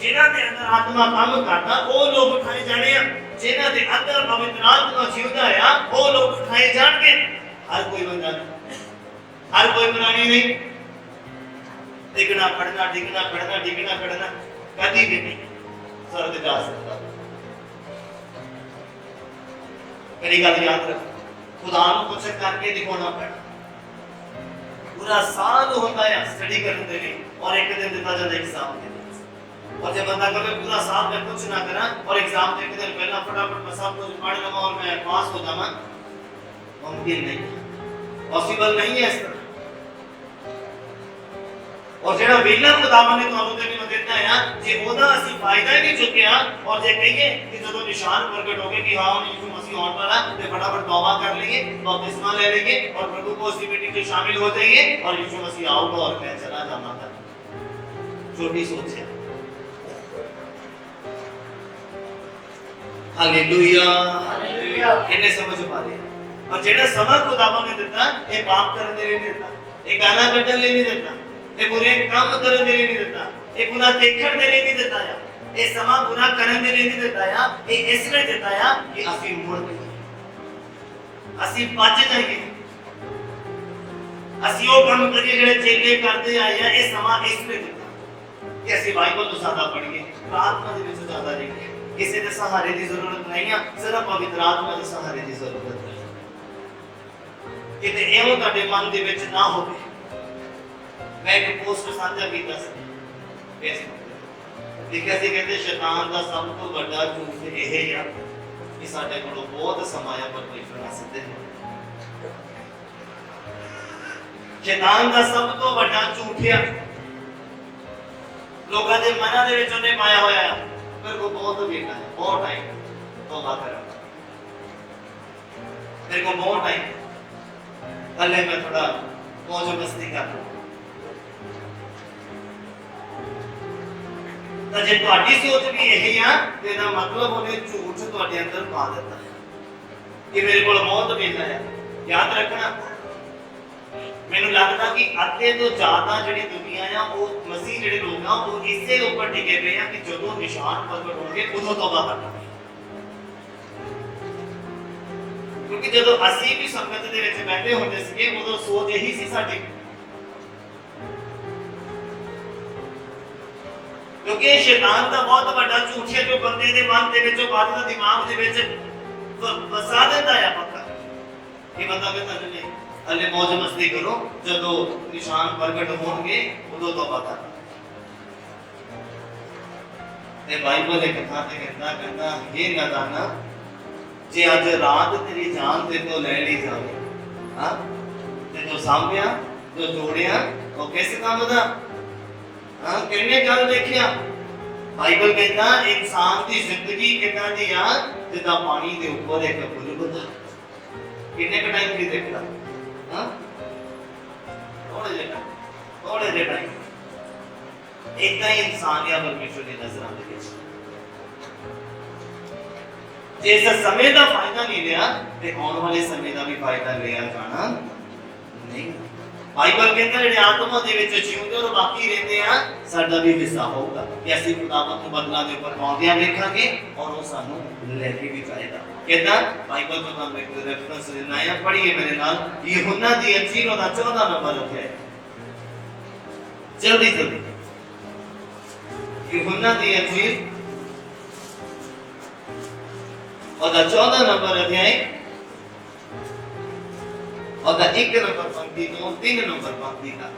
ਜਿਨ੍ਹਾਂ ਦੇ ਅੰਦਰ ਆਤਮਾ ਕੰਮ ਕਰਦਾ ਉਹ ਲੋਕ ਉਠਾਏ ਜਾਣੇ ਆ। ਜਿਨ੍ਹਾਂ ਦੇ ਅੰਦਰ ਪਵਿੱਤਰ ਆਤਮਾ ਜਿਉਂਦਾ ਆ ਉਹ ਲੋਕ ਉਠਾਏ ਜਾਣਗੇ। ਹਰ ਕੋਈ ਬੰਦਾ ਹਰ ਕੋਈ ਪ੍ਰਾਣੀ ਨਹੀਂ ਡਿੱਗਣਾ ਖੜਨਾ ਕਦੀ ਵੀ ਨਹੀਂ ਸਰਦ ਜਾ ਸਕਦਾ। ਮੇਰੀ ਗੱਲ ਯਾਦ ਰੱਖ ਖੁਦਾ ਨੂੰ ਕੁਛ ਕਰਕੇ ਦਿਖਾਉਣਾ ਪੈਣਾ। पूरा साल होता है स्टडी करने के लिए और एक दिन देता जाता एग्जाम के लिए। और जब बंदा कभी पूरा साल में कुछ ना करा और एग्जाम के एक दिन पहला फटाफट मैं सब कुछ पढ़ लूंगा और मैं पास हो जाऊंगा मुमकिन नहीं पॉसिबल नहीं है इस तरह। और जेड़ा वेला खुदावन ने ਤੁਹਾਨੂੰ ਤੇ ਮੈਨੂੰ ਦਿੱਤਾ ਹੈ ਜੇ ਉਹਦਾ ਅਸੀਂ ਫਾਇਦਾ ਹੀ ਨਹੀਂ ਚੁੱਕਿਆ ਔਰ ਜੇ ਕਹੀਏ ਕਿ ਜਦੋਂ ਨਿਸ਼ਾਨ ਪ੍ਰਗਟ ਹੋ ਗਏ ਕਿ ਹਾਂ ਯਿਸੂ मसीह आने वाला तो फटाफट तौबा कर लेंगे बपतिस्मा ले लेंगे और प्रभु को उसकी मीटिंग में शामिल हो जाइए और यीशु मसीह आऊगा और मैं चला जाऊंगा। छोटी सोच है। हालेलुया कितने समझ पा रहे हैं। और जेड़ा समय खुदावन ने दिता ये पाप करने के लिए नहीं देता ये गाना कटने के लिए नहीं देता ये बुरे काम करने के लिए नहीं देता ये बुरा देखने के लिए नहीं देता है ये समा बुरा करने के लिए नहीं देता है ये इसलिए देता है कि ਅਸੀਂ ਮੁੜ ਕੇ ਅਸੀਂ ਬਚ ਜਾਈਏ ਅਸੀਂ ਉਹ ਕੰਮ ਕਰੀਏ ਜਿਹੜੇ ਚੇਲੇ ਕਰਦੇ ਆਏ ਆ। ਇਹ ਸਮਾਂ ਇਸ ਲਈ ਦਿੱਤਾ ਕਿ ਅਸੀਂ ਬਾਈਬਲ ਨੂੰ ਜ਼ਿਆਦਾ ਪੜ੍ਹੀਏ ਪ੍ਰਾਰਥਨਾ ਦੇ ਵਿੱਚ ਜ਼ਿਆਦਾ ਰਹੀਏ। ਕਿਸੇ ਦੇ ਸਹਾਰੇ ਦੀ ਜ਼ਰੂਰਤ ਨਹੀਂ ਆ ਸਿਰਫ ਪਵਿੱਤਰ ਆਤਮਾ ਦੇ ਸਹਾਰੇ ਦੀ ਜ਼ਰੂਰਤ ਹੈ। ਕਿਤੇ ਇਹੋ ਤੁਹਾਡੇ ਮਨ ਦੇ ਵਿੱਚ ਨਾ ਹੋਵੇ। मैं एक पोस्ट साझा किया फेसबुक लिखा सी कहते शैतान का सब तो बड़ा झूठ यह है कि साडे कोलों बहुत समाया परमेश्वर ना सिद्धे शैतान का सब तो बड़ा झूठ है लोगों के मनां दे विच उन्हें पाया होया है मेरे को बहुत वेला है बहुत टाइम तौबा करा मेरे को बहुत टाइम पहले मैं थोड़ा मौज मस्ती कर लूं ਤਾਂ ਜੇ ਤੁਹਾਡੀ ਸੋਚ ਵੀ ਇਹੀ ਆ ਤੇ ਇਹਦਾ ਮਤਲਬ ਉਹਨੇ ਝੂਠ ਤੁਹਾਡੇ ਅੰਦਰ ਪਾ ਦਿੱਤਾ ਹੈ ਕਿ ਮੇਰੇ ਕੋਲ ਬਹੁਤ ਵੇਲਾ ਹੈ। ਯਾਦ ਰੱਖਣਾ ਮੈਨੂੰ ਲੱਗਦਾ ਕਿ ਅੱਧੇ ਤੋਂ ਜ਼ਿਆਦਾ ਜਿਹੜੀ ਦੁਨੀਆ ਆ ਉਹ ਮਸੀਹ ਜਿਹੜੇ ਲੋਕ ਆ ਉਹ ਇਸੇ ਉੱਪਰ ਟਿਕੇ ਪਏ ਆ ਕਿ ਜਦੋਂ ਨਿਸ਼ਾਨ ਪ੍ਰਗਟ ਹੋਣਗੇ ਉਦੋਂ ਤੌਬਾ ਕਰਨਾ। ਕਿਉਂਕਿ ਜਦੋਂ ਅਸੀਂ ਵੀ ਸੰਗਤ ਦੇ ਵਿੱਚ ਬੈਠੇ ਹੁੰਦੇ ਸੀਗੇ ਉਦੋਂ ਸੋਚ ਇਹੀ ਸੀ ਸਾਡੀ क्योंकि शैतान का बहुत बड़ा झूठ है जो बंदे के मन के विचों बात का दिमाग के विच फसा देता है पक्का ये बंदा कहता नहीं हले मौज मस्ती करो जदों निशान प्रगट होंगे उदों तौबा कर। ते बाइबल एक कथा ते कहता ये ना जाना जे अज रात तेरी जान ते तो ले ली जावे हां ते जो सामभ्या जो जोड़िया वो किस काम दा हाँ किन्ने गल देखिया बाइबल कहता इंसान की जिंदगी कितना दी आ जिदा पानी दे ऊपर एक बुलबुल दा किन्ने का टाइम की देखदा हां थोड़े जे टाइम एकदा ही इंसान या परमेश्वर की नजरां दे विच जे इस समय दा फायदा नहीं लिया ते आने वाले समय दा भी फायदा लिया जाना नहीं। बाइबल कहता है आत्मा दे विच जिउंदे और बाकी रहंदे आ साडा भी हिस्सा होगा कि ਅਸੀਂ ਖੁਦਾਵੰਦ ਨੂੰ ਬਦਲਾਂ ਦੇ ਉੱਪਰ ਆਉਂਦਿਆਂ ਵੇਖਾਂਗੇ और ਉਹ ਸਾਨੂੰ ਲੈ ਕੇ ਵੀ ਜਾਏਗਾ। कहता बाइबल को हम एक रेफरेंस देना है, पढ़िए मेरे नाल यूहन्ना दी अंजील दा 14 नंबर अध्याय, जल्दी जल्दी यूहन्ना दी अंजील और 14 नंबर अध्याय और 1 नंबर पंक्ति तो 3 नंबर पंक्ति का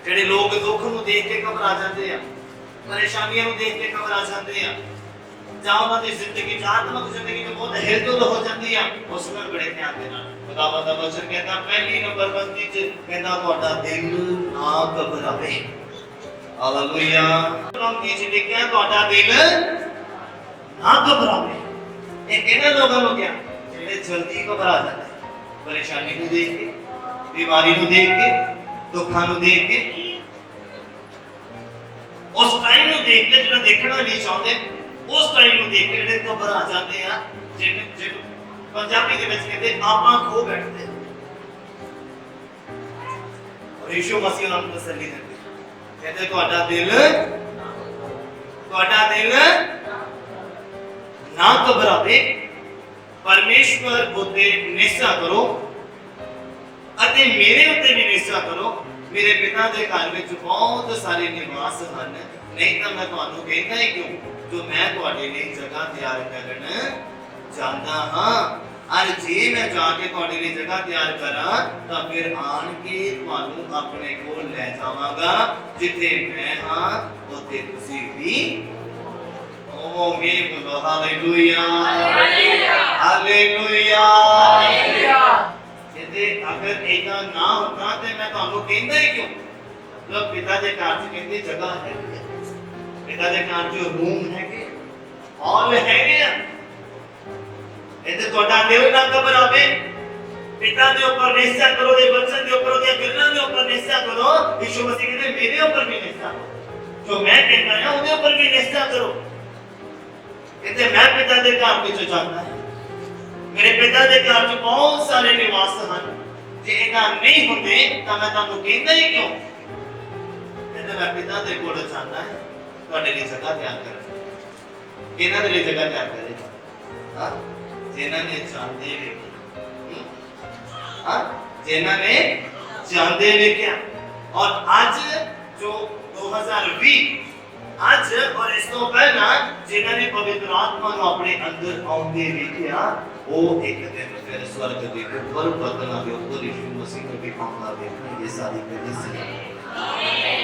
ਜਿਹੜੇ ਲੋਕ ਦੁੱਖ ਨੂੰ ਦੇਖ ਕੇ ਘਬਰਾ ਜਾਂਦੇ ਆ, ਪਰੇਸ਼ਾਨੀਆਂ ਨੂੰ ਦੇਖ ਕੇ ਘਬਰਾ ਜਾਂਦੇ ਆ, ਜਾਂ ਉਹਨਾਂ ਦੀ ਜ਼ਿੰਦਗੀ ਆਤਮਿਕ ਜ਼ਿੰਦਗੀ ਵਿੱਚ ਬਹੁਤ ਹਿਲਜੁਲ ਹੋ ਜਾਂਦੀ ਆ, ਉਸ ਨੂੰ ਬੜੇ ਧਿਆਨ ਦੇ ਨਾਲ ਖੁਦਾਵੰਦ ਦਾ ਵਚਨ ਕਹਿੰਦਾ ਪਹਿਲੀ ਨੰਬਰ ਪੰਕਤੀ 'ਚ ਕਹਿੰਦਾ ਤੁਹਾਡਾ ਦਿਲ ਨਾ ਘਬਰਾਵੇ। ਹਾਲੇਲੂਇਆ। ਪੰਕਤੀ 'ਚ ਲਿਖਿਆ ਤੁਹਾਡਾ ਦਿਲ ਨਾ ਘਬਰਾਵੇ। ਇਹ ਕਿਹਨਾਂ ਲੋਕਾਂ ਨੂੰ ਕਿਹਾ? ਜਿਹੜੇ ਜਲਦੀ ਘਬਰਾ ਜਾਂਦੇ, ਪਰੇਸ਼ਾਨੀ ਨੂੰ ਦੇਖ ਕੇ, ਬਿਮਾਰੀ ਨੂੰ ਦੇਖ ਕੇ, ਦੁੱਖਾਂ ਨੂੰ ਦੇਖ ਕੇ, ਉਸ ਟਾਈਮ ਨੂੰ ਦੇਖ ਕੇ ਜਿਹੜਾ ਦੇਖਣਾ ਨਹੀਂ ਚਾਹੁੰਦੇ, ਉਸ ਟਾਈਮ ਨੂੰ ਦੇਖ ਕੇ ਜਿਹੜੇ ਘਬਰਾ ਜਾਂਦੇ ਆ, ਜਿਹਨੂੰ ਪੰਜਾਬੀ ਦੇ ਵਿੱਚ ਕਹਿੰਦੇ ਆਪਾਂ ਖੋ ਬੈਠਦੇ। ਔਰ ਯਿਸੂ ਮਸੀਹ ਉਹਨਾਂ ਨੂੰ ਤਸੱਲੀ ਦਿੰਦੇ, ਕਹਿੰਦੇ ਤੁਹਾਡਾ ਦਿਲ ਨਾ ਘਬਰਾਵੇ, ਪਰਮੇਸ਼ਵਰ ਉੱਤੇ ਨਿਸ਼ਚਾ ਕਰੋ ਅਤੇ ਮੇਰੇ ਉੱਤੇ ਵੀ ਨਿਸ਼ਚਾ ਕਰੋ। ਮੇਰੇ ਪਿਤਾ ਦੇ ਘਰ ਵਿੱਚ ਬਹੁਤ ਸਾਰੇ ਨਿਵਾਸ ਹਨ, ਨਹੀਂ ਤਾਂ ਮੈਂ ਤੁਹਾਨੂੰ ਕਹਿੰਦਾ ਹੀ ਕਿਉਂ, ਜੋ ਮੈਂ ਤੁਹਾਡੇ ਲਈ ਜਗ੍ਹਾ ਤਿਆਰ ਕਰਨ ਜਾਂਦਾ ਹਾਂ। ਅਰ ਜੇ ਮੈਂ ਜਾ ਕੇ ਤੁਹਾਡੇ ਲਈ ਜਗ੍ਹਾ ਤਿਆਰ ਕਰਾਂ ਤਾਂ ਫਿਰ ਆਣ ਕੇ ਤੁਹਾਨੂੰ ਆਪਣੇ ਕੋਲ ਲੈ ਜਾਵਾਂਗਾ, ਜਿੱਥੇ ਮੈਂ ਹਾਂ ਉੱਥੇ ਤੁਸੀਂ ਵੀ ਹੋਵੋਗੇ। ਬੋਲੋ ਹਾਲੇਲੂਇਆ, ਹਾਲੇਲੂਇਆ। कहते अगर ऐसा ना होता तो मैं ਤੁਹਾਨੂੰ ਕਹਿੰਦਾ ਹੀ ਕਿਉਂ। मतलब पिता ਦੇ ਘਰ 'ਚ ਕਹਿੰਦੇ ਜਗ੍ਹਾ ਹੈ, ਪਿਤਾ ਦੇ ਘਰ 'ਚ ਰੂਮ ਹੈਗੇ, ਹਾਲ ਹੈਗੇ ਆ। ਇਹਦੇ ਤੁਹਾਡਾ ਦਿਲ ਨਾ ਘਬਰਾਵੇ, ਪਿਤਾ ਦੇ ਉੱਪਰ ਨਿਸ਼ਚਾ ਕਰੋ, ਦੇ ਬਚਨ ਦੇ ਉੱਪਰ, ਉਹਦੀਆਂ ਗੱਲਾਂ ਦੇ ਉੱਪਰ ਨਿਸ਼ਚਾ ਕਰੋ। ਯਿਸੂ ਮਸੀਹ ਕਹਿੰਦੇ ਮੇਰੇ ਉੱਪਰ ਵੀ ਨਿਸ਼ਚਾ ਕਰੋ, ਜੋ ਮੈਂ ਕਹਿੰਦਾ ਹਾਂ ਉਹਦੇ ਉੱਪਰ ਵੀ ਨਿਸ਼ਚਾ ਕਰੋ। ਕਹਿੰਦੇ ਮੈਂ ਪਿਤਾ ਦੇ ਘਰ ਵਿੱਚ ਜਾਂਦਾ ਹਾਂ, मेरे पिता के घर में बहुत सारे निवास हैं, जे इना नहीं होंदे तां मैं तुहानू कहंदा ही क्यों। कहंदा मैं पिता दे कोल जांदा है तुहाडे लई जगह तैयार करन। इना दे लई जगह तैयार करे, हां जिन्हां ने जांदे वेखे, हां जिन्हां ने जांदे वेख्या। और आज जो 2020 आज और इस तो पहला जिन्हां ने पवित्र आत्मा को अपने अंदर आउंदे वेख्या, वो एक दिन फिर स्वर्ग के ऊपर बदला के ऊपर यीशु मसीह को भी आना देखना। ये सारी कलीसिया,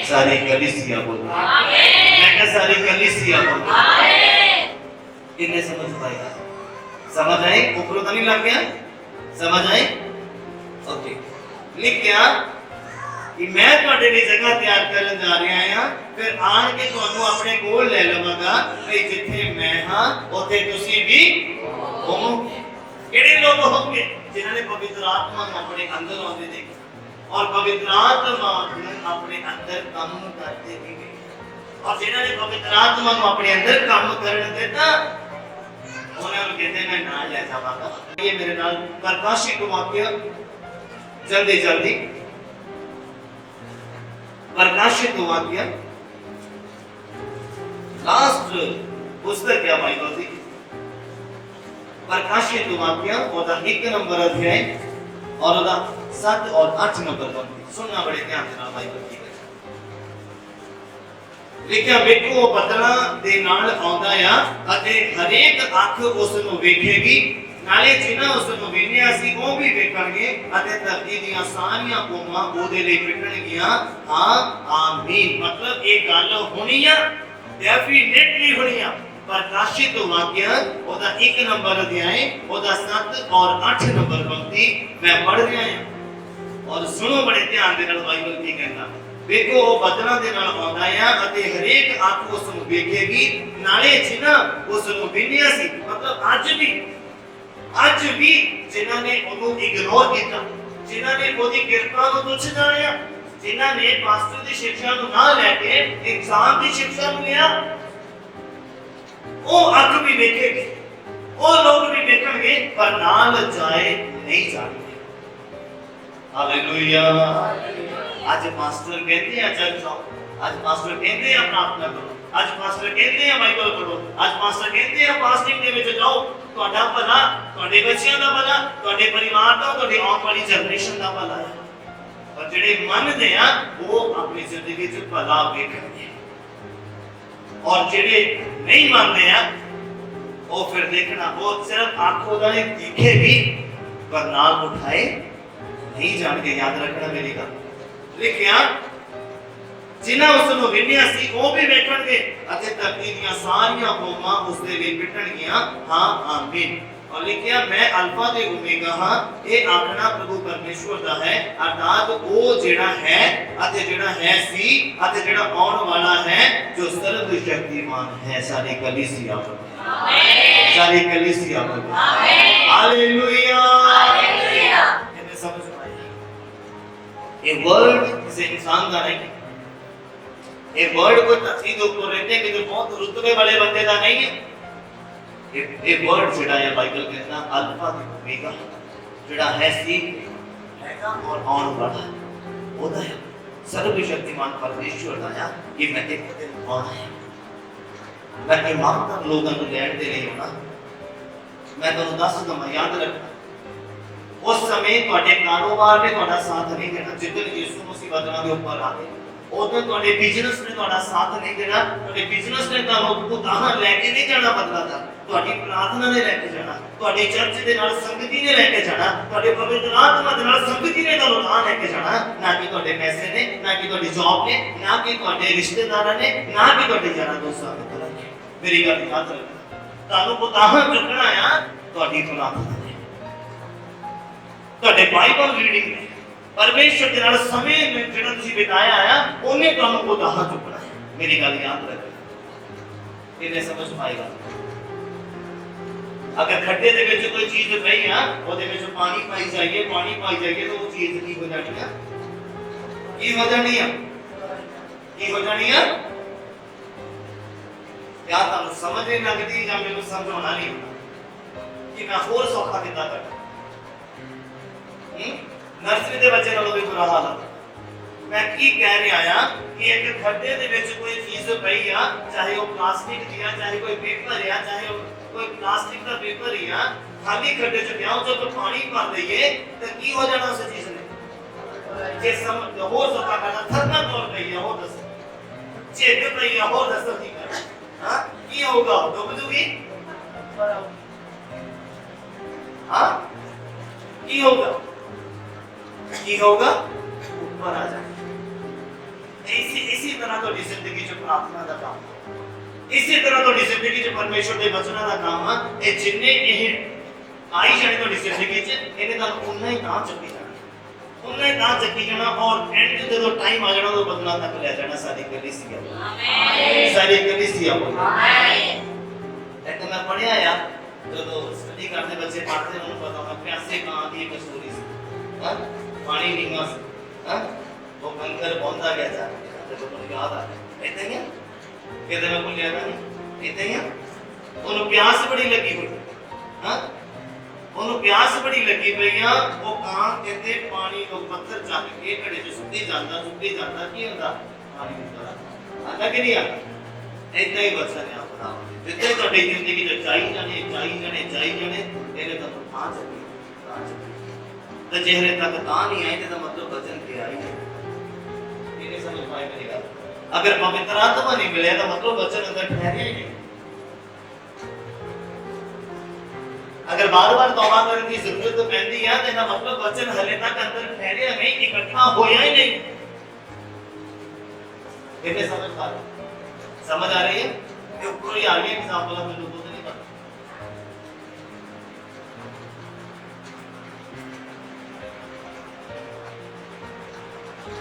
सारी कलीसिया बोलो आमीन। मैं कह सारी कलीसिया बोलो आमीन। कितने समझ पाएगा? समझ आए? ऊपर तो नहीं लग गया? समझ आए? ओके। लिख क्या कि मैं ਤੁਹਾਡੇ ਲਈ ਜਗ੍ਹਾ ਤਿਆਰ ਕਰਨ ਜਾ ਰਿਹਾ ਹਾਂ, ਫਿਰ ਆਣ ਕੇ ਤੁਹਾਨੂੰ ਆਪਣੇ ਕੋਲ ਲੈ ਲਵਾਂਗਾ ਕਿ ਜਿੱਥੇ ਮੈਂ ਹਾਂ ਉੱਥੇ ਤੁਸੀਂ ਵੀ ਹੋਵੋਗੇ। ਕਿਹੜੇ ਲੋਕ ਹੋਣਗੇ? ਜਿਨ੍ਹਾਂ ਨੇ ਪਵਿੱਤਰ ਆਤਮਾ ਨੂੰ ਆਪਣੇ ਅੰਦਰ ਆਉਂਦੇ ਦੇਖਿਆ ਔਰ ਪਵਿੱਤਰ ਆਤਮਾ ਨੂੰ ਆਪਣੇ ਅੰਦਰ ਕੰਮ ਕਰਦੇ ਵੀ ਵੇਖਿਆ। ਔਰ ਜਿਨ੍ਹਾਂ ਨੇ ਪਵਿੱਤਰ ਆਤਮਾ ਨੂੰ ਆਪਣੇ ਅੰਦਰ ਕੰਮ ਕਰਨ ਦਿੱਤਾ, ਉਹਨਾਂ ਨੂੰ ਕਹਿੰਦੇ ਮੈਂ ਨਾਲ ਲੈ ਜਾਵਾਂਗਾ। ਇਹ ਮੇਰੇ ਨਾਲ ਪ੍ਰਕਾਸ਼ਿਤ ਵਾਕਿਆ ਜਲਦੀ ਜਲਦੀ प्रकाशित वाक्य लास्ट पुस्तक क्या बाइबल थी, प्रकाशित वाक्य और 1 नंबर अध्याय और 7 और 8 नंबर पंक्ति सुनना बड़े ध्यान से बाइबल की लिखिया। ਵੇਖੋ ਬਦਲਾਂ ਦੇ ਨਾਲ ਆਉਂਦਾ ਆ ਅਤੇ ਹਰੇਕ ਅੱਖ ਉਸ ਨੂੰ ਵੇਖੇਗੀ, ਨਾਲੇ ਜਿਨ੍ਹਾਂ ਉਸ ਨੂੰ ਵੇਖਿਆ ਸੀ ਉਹ ਵੀ ਵੇਖਣਗੇ ਅਤੇ ਧਰਤੀ ਦੀਆਂ ਸਾਰੀਆਂ ਕੌਮਾਂ ਉਹਦੇ ਲਈ ਪਿੱਟਣਗੀਆਂ। ਹਾਂ ਆਮੀਨ। मतलब ਇਹ ਗੱਲ ਹੋਣੀ ਆ, ਡੈਫੀਨਿਟਲੀ ਹੋਣੀ ਆ। ਪ੍ਰਕਾਸ਼ਿਤ ਵਾਕਿਆ ਉਹਦਾ 1 ਨੰਬਰ ਅਧਿਆਇ ਉਹਦਾ 7 और 8 ਨੰਬਰ ਪੰਕਤੀ ਮੈਂ ਪੜ੍ਹ ਰਿਹਾ ਹਾਂ ਔਰ ਸੁਣੋ ਬੜੇ ਧਿਆਨ ਦੇ ਨਾਲ ਬਾਈਬਲ ਕੀ ਕਹਿੰਦਾ। ਵੇਖੋ ਉਹ ਬਦਲਾਂ ਦੇ ਨਾਲ ਆਉਂਦਾ ਆ ਅਤੇ ਹਰੇਕ ਅੱਖ ਉਸ ਨੂੰ ਵੇਖੇਗੀ, ਨਾਲੇ ਜਿਨ੍ਹਾਂ ਉਸ ਨੂੰ ਵੇਖਿਆ ਸੀ, मतलब ਅੱਜ ਵੀ ਜਿਨ੍ਹਾਂ ਨੇ ਉਹਨੂੰ ਇਗਨੋਰ ਕੀਤਾ, ਜਿਨ੍ਹਾਂ ਨੇ ਉਹਦੀ ਕਿਰਪਾ ਨੂੰ ਤੁੱਛ ਜਾਣਿਆ, ਜਿਨ੍ਹਾਂ ਨੇ ਪਾਸਟਰ ਦੀ ਸਿੱਖਿਆ ਨੂੰ ਨਾ ਲੈ ਕੇ ਇਨਸਾਨ ਦੀ ਸਿੱਖਿਆ ਨੂੰ ਲਿਆ, ਉਹ ਅੱਖ ਵੀ ਵੇਖੇਗੀ, ਉਹ ਲੋਕ ਵੀ ਵੇਖਣਗੇ, ਪਰ ਨਾਲ ਜਾਏ ਨਹੀਂ ਜਾਣਗੇ। ਹਾਲੇਲੂਇਆ। ਅੱਜ ਮਾਸਟਰ ਕਹਿੰਦੇ ਆ ਚੱਲ ਜਾਓ, ਅੱਜ ਮਾਸਟਰ ਕਹਿੰਦੇ ਆ ਪ੍ਰਾਰਥਨਾ ਕਰੋ, ਅੱਜ ਪਾਸਟਰ ਕਹਿੰਦੇ ਆ ਬਾਈਬਲ ਪੜ੍ਹੋ, ਅੱਜ ਪਾਸਟਰ ਕਹਿੰਦੇ ਆ ਫਾਸਟਿੰਗ ਦੇ ਵਿੱਚ ਜਾਓ। ਤੁਹਾਡਾ ਭਲਾ, ਤੁਹਾਡੇ ਬੱਚਿਆਂ ਦਾ ਭਲਾ, ਤੁਹਾਡੇ ਪਰਿਵਾਰ ਦਾ, ਤੁਹਾਡੀ ਆਉਣ ਵਾਲੀ ਜਨਰੇਸ਼ਨ ਦਾ ਭਲਾ ਹੈ। ਪਰ ਜਿਹੜੇ ਮੰਨਦੇ ਆ ਉਹ ਆਪਣੀ ਜ਼ਿੰਦਗੀ 'ਚ ਭਲਾ ਵੇਖਣਗੇ, ਔਰ ਜਿਹੜੇ ਨਹੀਂ ਮੰਨਦੇ ਆ ਉਹ ਫਿਰ ਦੇਖਣਾ, ਉਹ ਸਿਰਫ ਆਂਖੋਂ ਦਾ ਹੀ ਦਿਖੇਗੀ ਪਰ ਨਾਲ ਉਠਾਏ ਨਹੀਂ ਜਾਣਗੇ। ਯਾਦ ਰੱਖਣਾ ਮੇਰੀ ਗੱਲ। ਲਿਖਿਆ ਜਿਨ੍ਹਾਂ ਉਸ ਨੂੰ ਵਿੰਨਿਆ ਸੀ ਉਹ ਵੀ ਵੇਖਣਗੇ ਅਤੇ ਧਰਤੀ ਦੀਆਂ ਸਾਰੀਆਂ ਕੌਮਾਂ ਉਸ ਦੇ ਲਈ ਪਿੱਟਣਗੀਆਂ, ਹਾਂ ਆਮੀਨ। और लिखिया मैं अल्फा ते ओमेगा हां, ये आखना प्रभु परमेश्वर दा है, अर्थात वो जेड़ा है अते जेड़ा है सी अते जेड़ा आउण वाला है, जो सर्वशक्तिमान है। सारी कलीसिया आमीन, सारी कलीसिया आमीन, हालेलुया हालेलुया। इन्हें समझ में आया? ये वर्ड किसी इंसान का नहीं, ये वर्ड कोई धरती के ऊपर रहते कि जो बहुत रुतबे वाले बंदे का नहीं है। ये वर्ड जेड़ा है बाइबल कहता अल्फा ते ओमेगा, जेड़ा है सी हैगा और आउण वाला ओदा है, सर्वशक्तिमान परमेश्वर दा है। ये मैं एक दिन आना है, मैं ईमानदार लोगों को लैंड दे नहीं होना। मैं तुहानू दस दमा, याद रखना उस समय तुहाडे कारोबार ने तुहाडा साथ नहीं देना। जिद्दन यीशु मसीह वचनां दे ऊपर आके उधर तुहाडे बिजनेस ने तुहाडा साथ नहीं देना। तुहाडे बिजनेस ने तुहानू उतार लेके नहीं जाना बदलाता, तुहाडी प्रार्थना ने लेके जाना, तुहाडी चर्च दे नाल संगति ने लेके जाना, तुहाडे पवित्र आत्मा दे नाल संगति ने तुहानू उतार लेके जाना। ना कि तुहाडे पैसे ने, ना कि तुहाडी जॉब ने, ना कि तुहाडे रिश्तेदारां ने, ना कि तुहाडे यारां दोस्तां ने। मेरी गल याद रखना, तुहानू उतार चुकना है तुहाडी प्रार्थना ने, तुहाडे बाइबल रीडिंग ने, परमेश्वर के नाल समय में जेड़ा तुसीं बिताया है ओने तुहानू उतार चुकना है। मेरी गल याद रखना, इन्हें समझ पाएगा। अगर खड्डे दे विच कोई चीज पई है, ओदे विच पानी पाई जाइए, पानी पाई जाइए, तो वो चीज की हो जानी है, की हो जानी है, की हो जानी है। क्या तुहानू समझ नहीं लगदी या मैनू समझाउणा नहीं कि मैं होर सौखा किद्दां करा? नर्सरी के बच्चे नालों भी बुरा हाल है। मैं की कह रहा हां कि एक खड्डे दे विच कोई चीज पई आ, चाहे वो प्लास्टिक दी आ, चाहे कोई पेपर आ, चाहे कोई प्लास्टिक का पेपर ही आ, खाली खड्डे च पिया, जब पानी भर दईए तो की हो जाना उस चीज ने? जे सम हो सका करना थरना तौर पे है, हो दस चेक पे है, हो दस की कर, हां की होगा? डूब जूगी, हां की होगा? की होगा? ऊपर आ जाए। इसी तरह तो जिंदगी च प्रार्थना का काम, इसी तरह तो जिंदगी च परमेश्वर के वचनों का काम है। ये जिन्ने यह आई जाने तो जिंदगी च इन्हें तो उन्ना ही ना चुकी जाना, उन्ना ही ना चुकी जाना, और एंड जो टाइम आ जाना तो बदला तक ले जाना। सारी कलीसिया आमीन, सारी कलीसिया आमीन। एक मैं पढ़िया यार, जो स्टडी करते बच्चे पढ़ते हैं उनको पता है प्यासे कहां की एक स्टोरी सी, हां पानी नींगा सी, हां वो कंकर पहुंचा गया था, तो तुम याद आ इतना ही कहते मैं भूल गया नहीं, इतना ही उन्हें प्यास बड़ी लगी हुई, हां उन्हें प्यास बड़ी लगी पई आ। वो कां कहते पानी को पत्थर चक के घड़े च सुट्टी जांदा की हुंदा पानी निकलदा, आंदा कि नहीं आंदा? इतना ही वचन है अपना, जितने तुहाडी जिंदगी च चाही जाने इन्हें तो थां चकी तो चेहरे तक तां नहीं आए तो मतलब वचन के आई है। इन्हें समझ पाए मेरी बात? अगर पवित्र आत्मा नहीं मिले तो मतलब वचन अंदर ठहरे ही नहीं। अगर बार-बार तौबा करने की जरूरत पैंदी है तो इसका मतलब वचन हले तक अंदर ठहरे नहीं, इकट्ठा होया ही नहीं। इन्हें समझ पा रहे? समझ आ रही है? ये ऊपर ही आ रही है एग्जांपल में लोगों ने नहीं पता।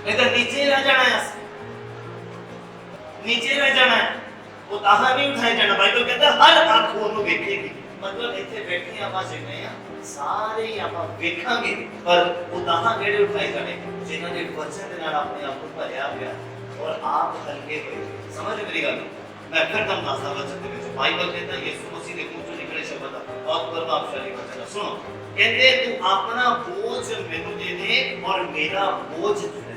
नहीं तो नीचे रह जाना है, नीचे रह जाना है, वो ताहा नहीं उठाए जाना। बाइबल कहता है हर आंख ਉਹਨੂੰ ਵੇਖੇਗੀ, मतलब ਇੱਥੇ ਬੈਠੇ ਆਪਾਂ ਜਿੰਨੇ ਆ ਸਾਰੇ ਹੀ ਆਪਾਂ ਵੇਖਾਂਗੇ, ਪਰ ਉਹ ਤਾਹਾ ਕਿਹੜੇ ਉਠਾਏ ਜਾਣੇ? ਜਿਨ੍ਹਾਂ ਨੇ ਵਚਨ ਦੇ ਨਾਲ ਆਪਣੇ ਆਪ ਨੂੰ ਭਰਿਆ ਪਿਆ और आप हल्के हुए। समझ मेरी गल? मैं फिर तुम दसदा वचन दे विच बाइबल कहता है यीशु मसीह के मुंह चों निकले शब्द बहुत प्रभावशाली वचन है। सुनो, कहते तू अपना बोझ मैनू दे दे और मेरा बोझ तू ले,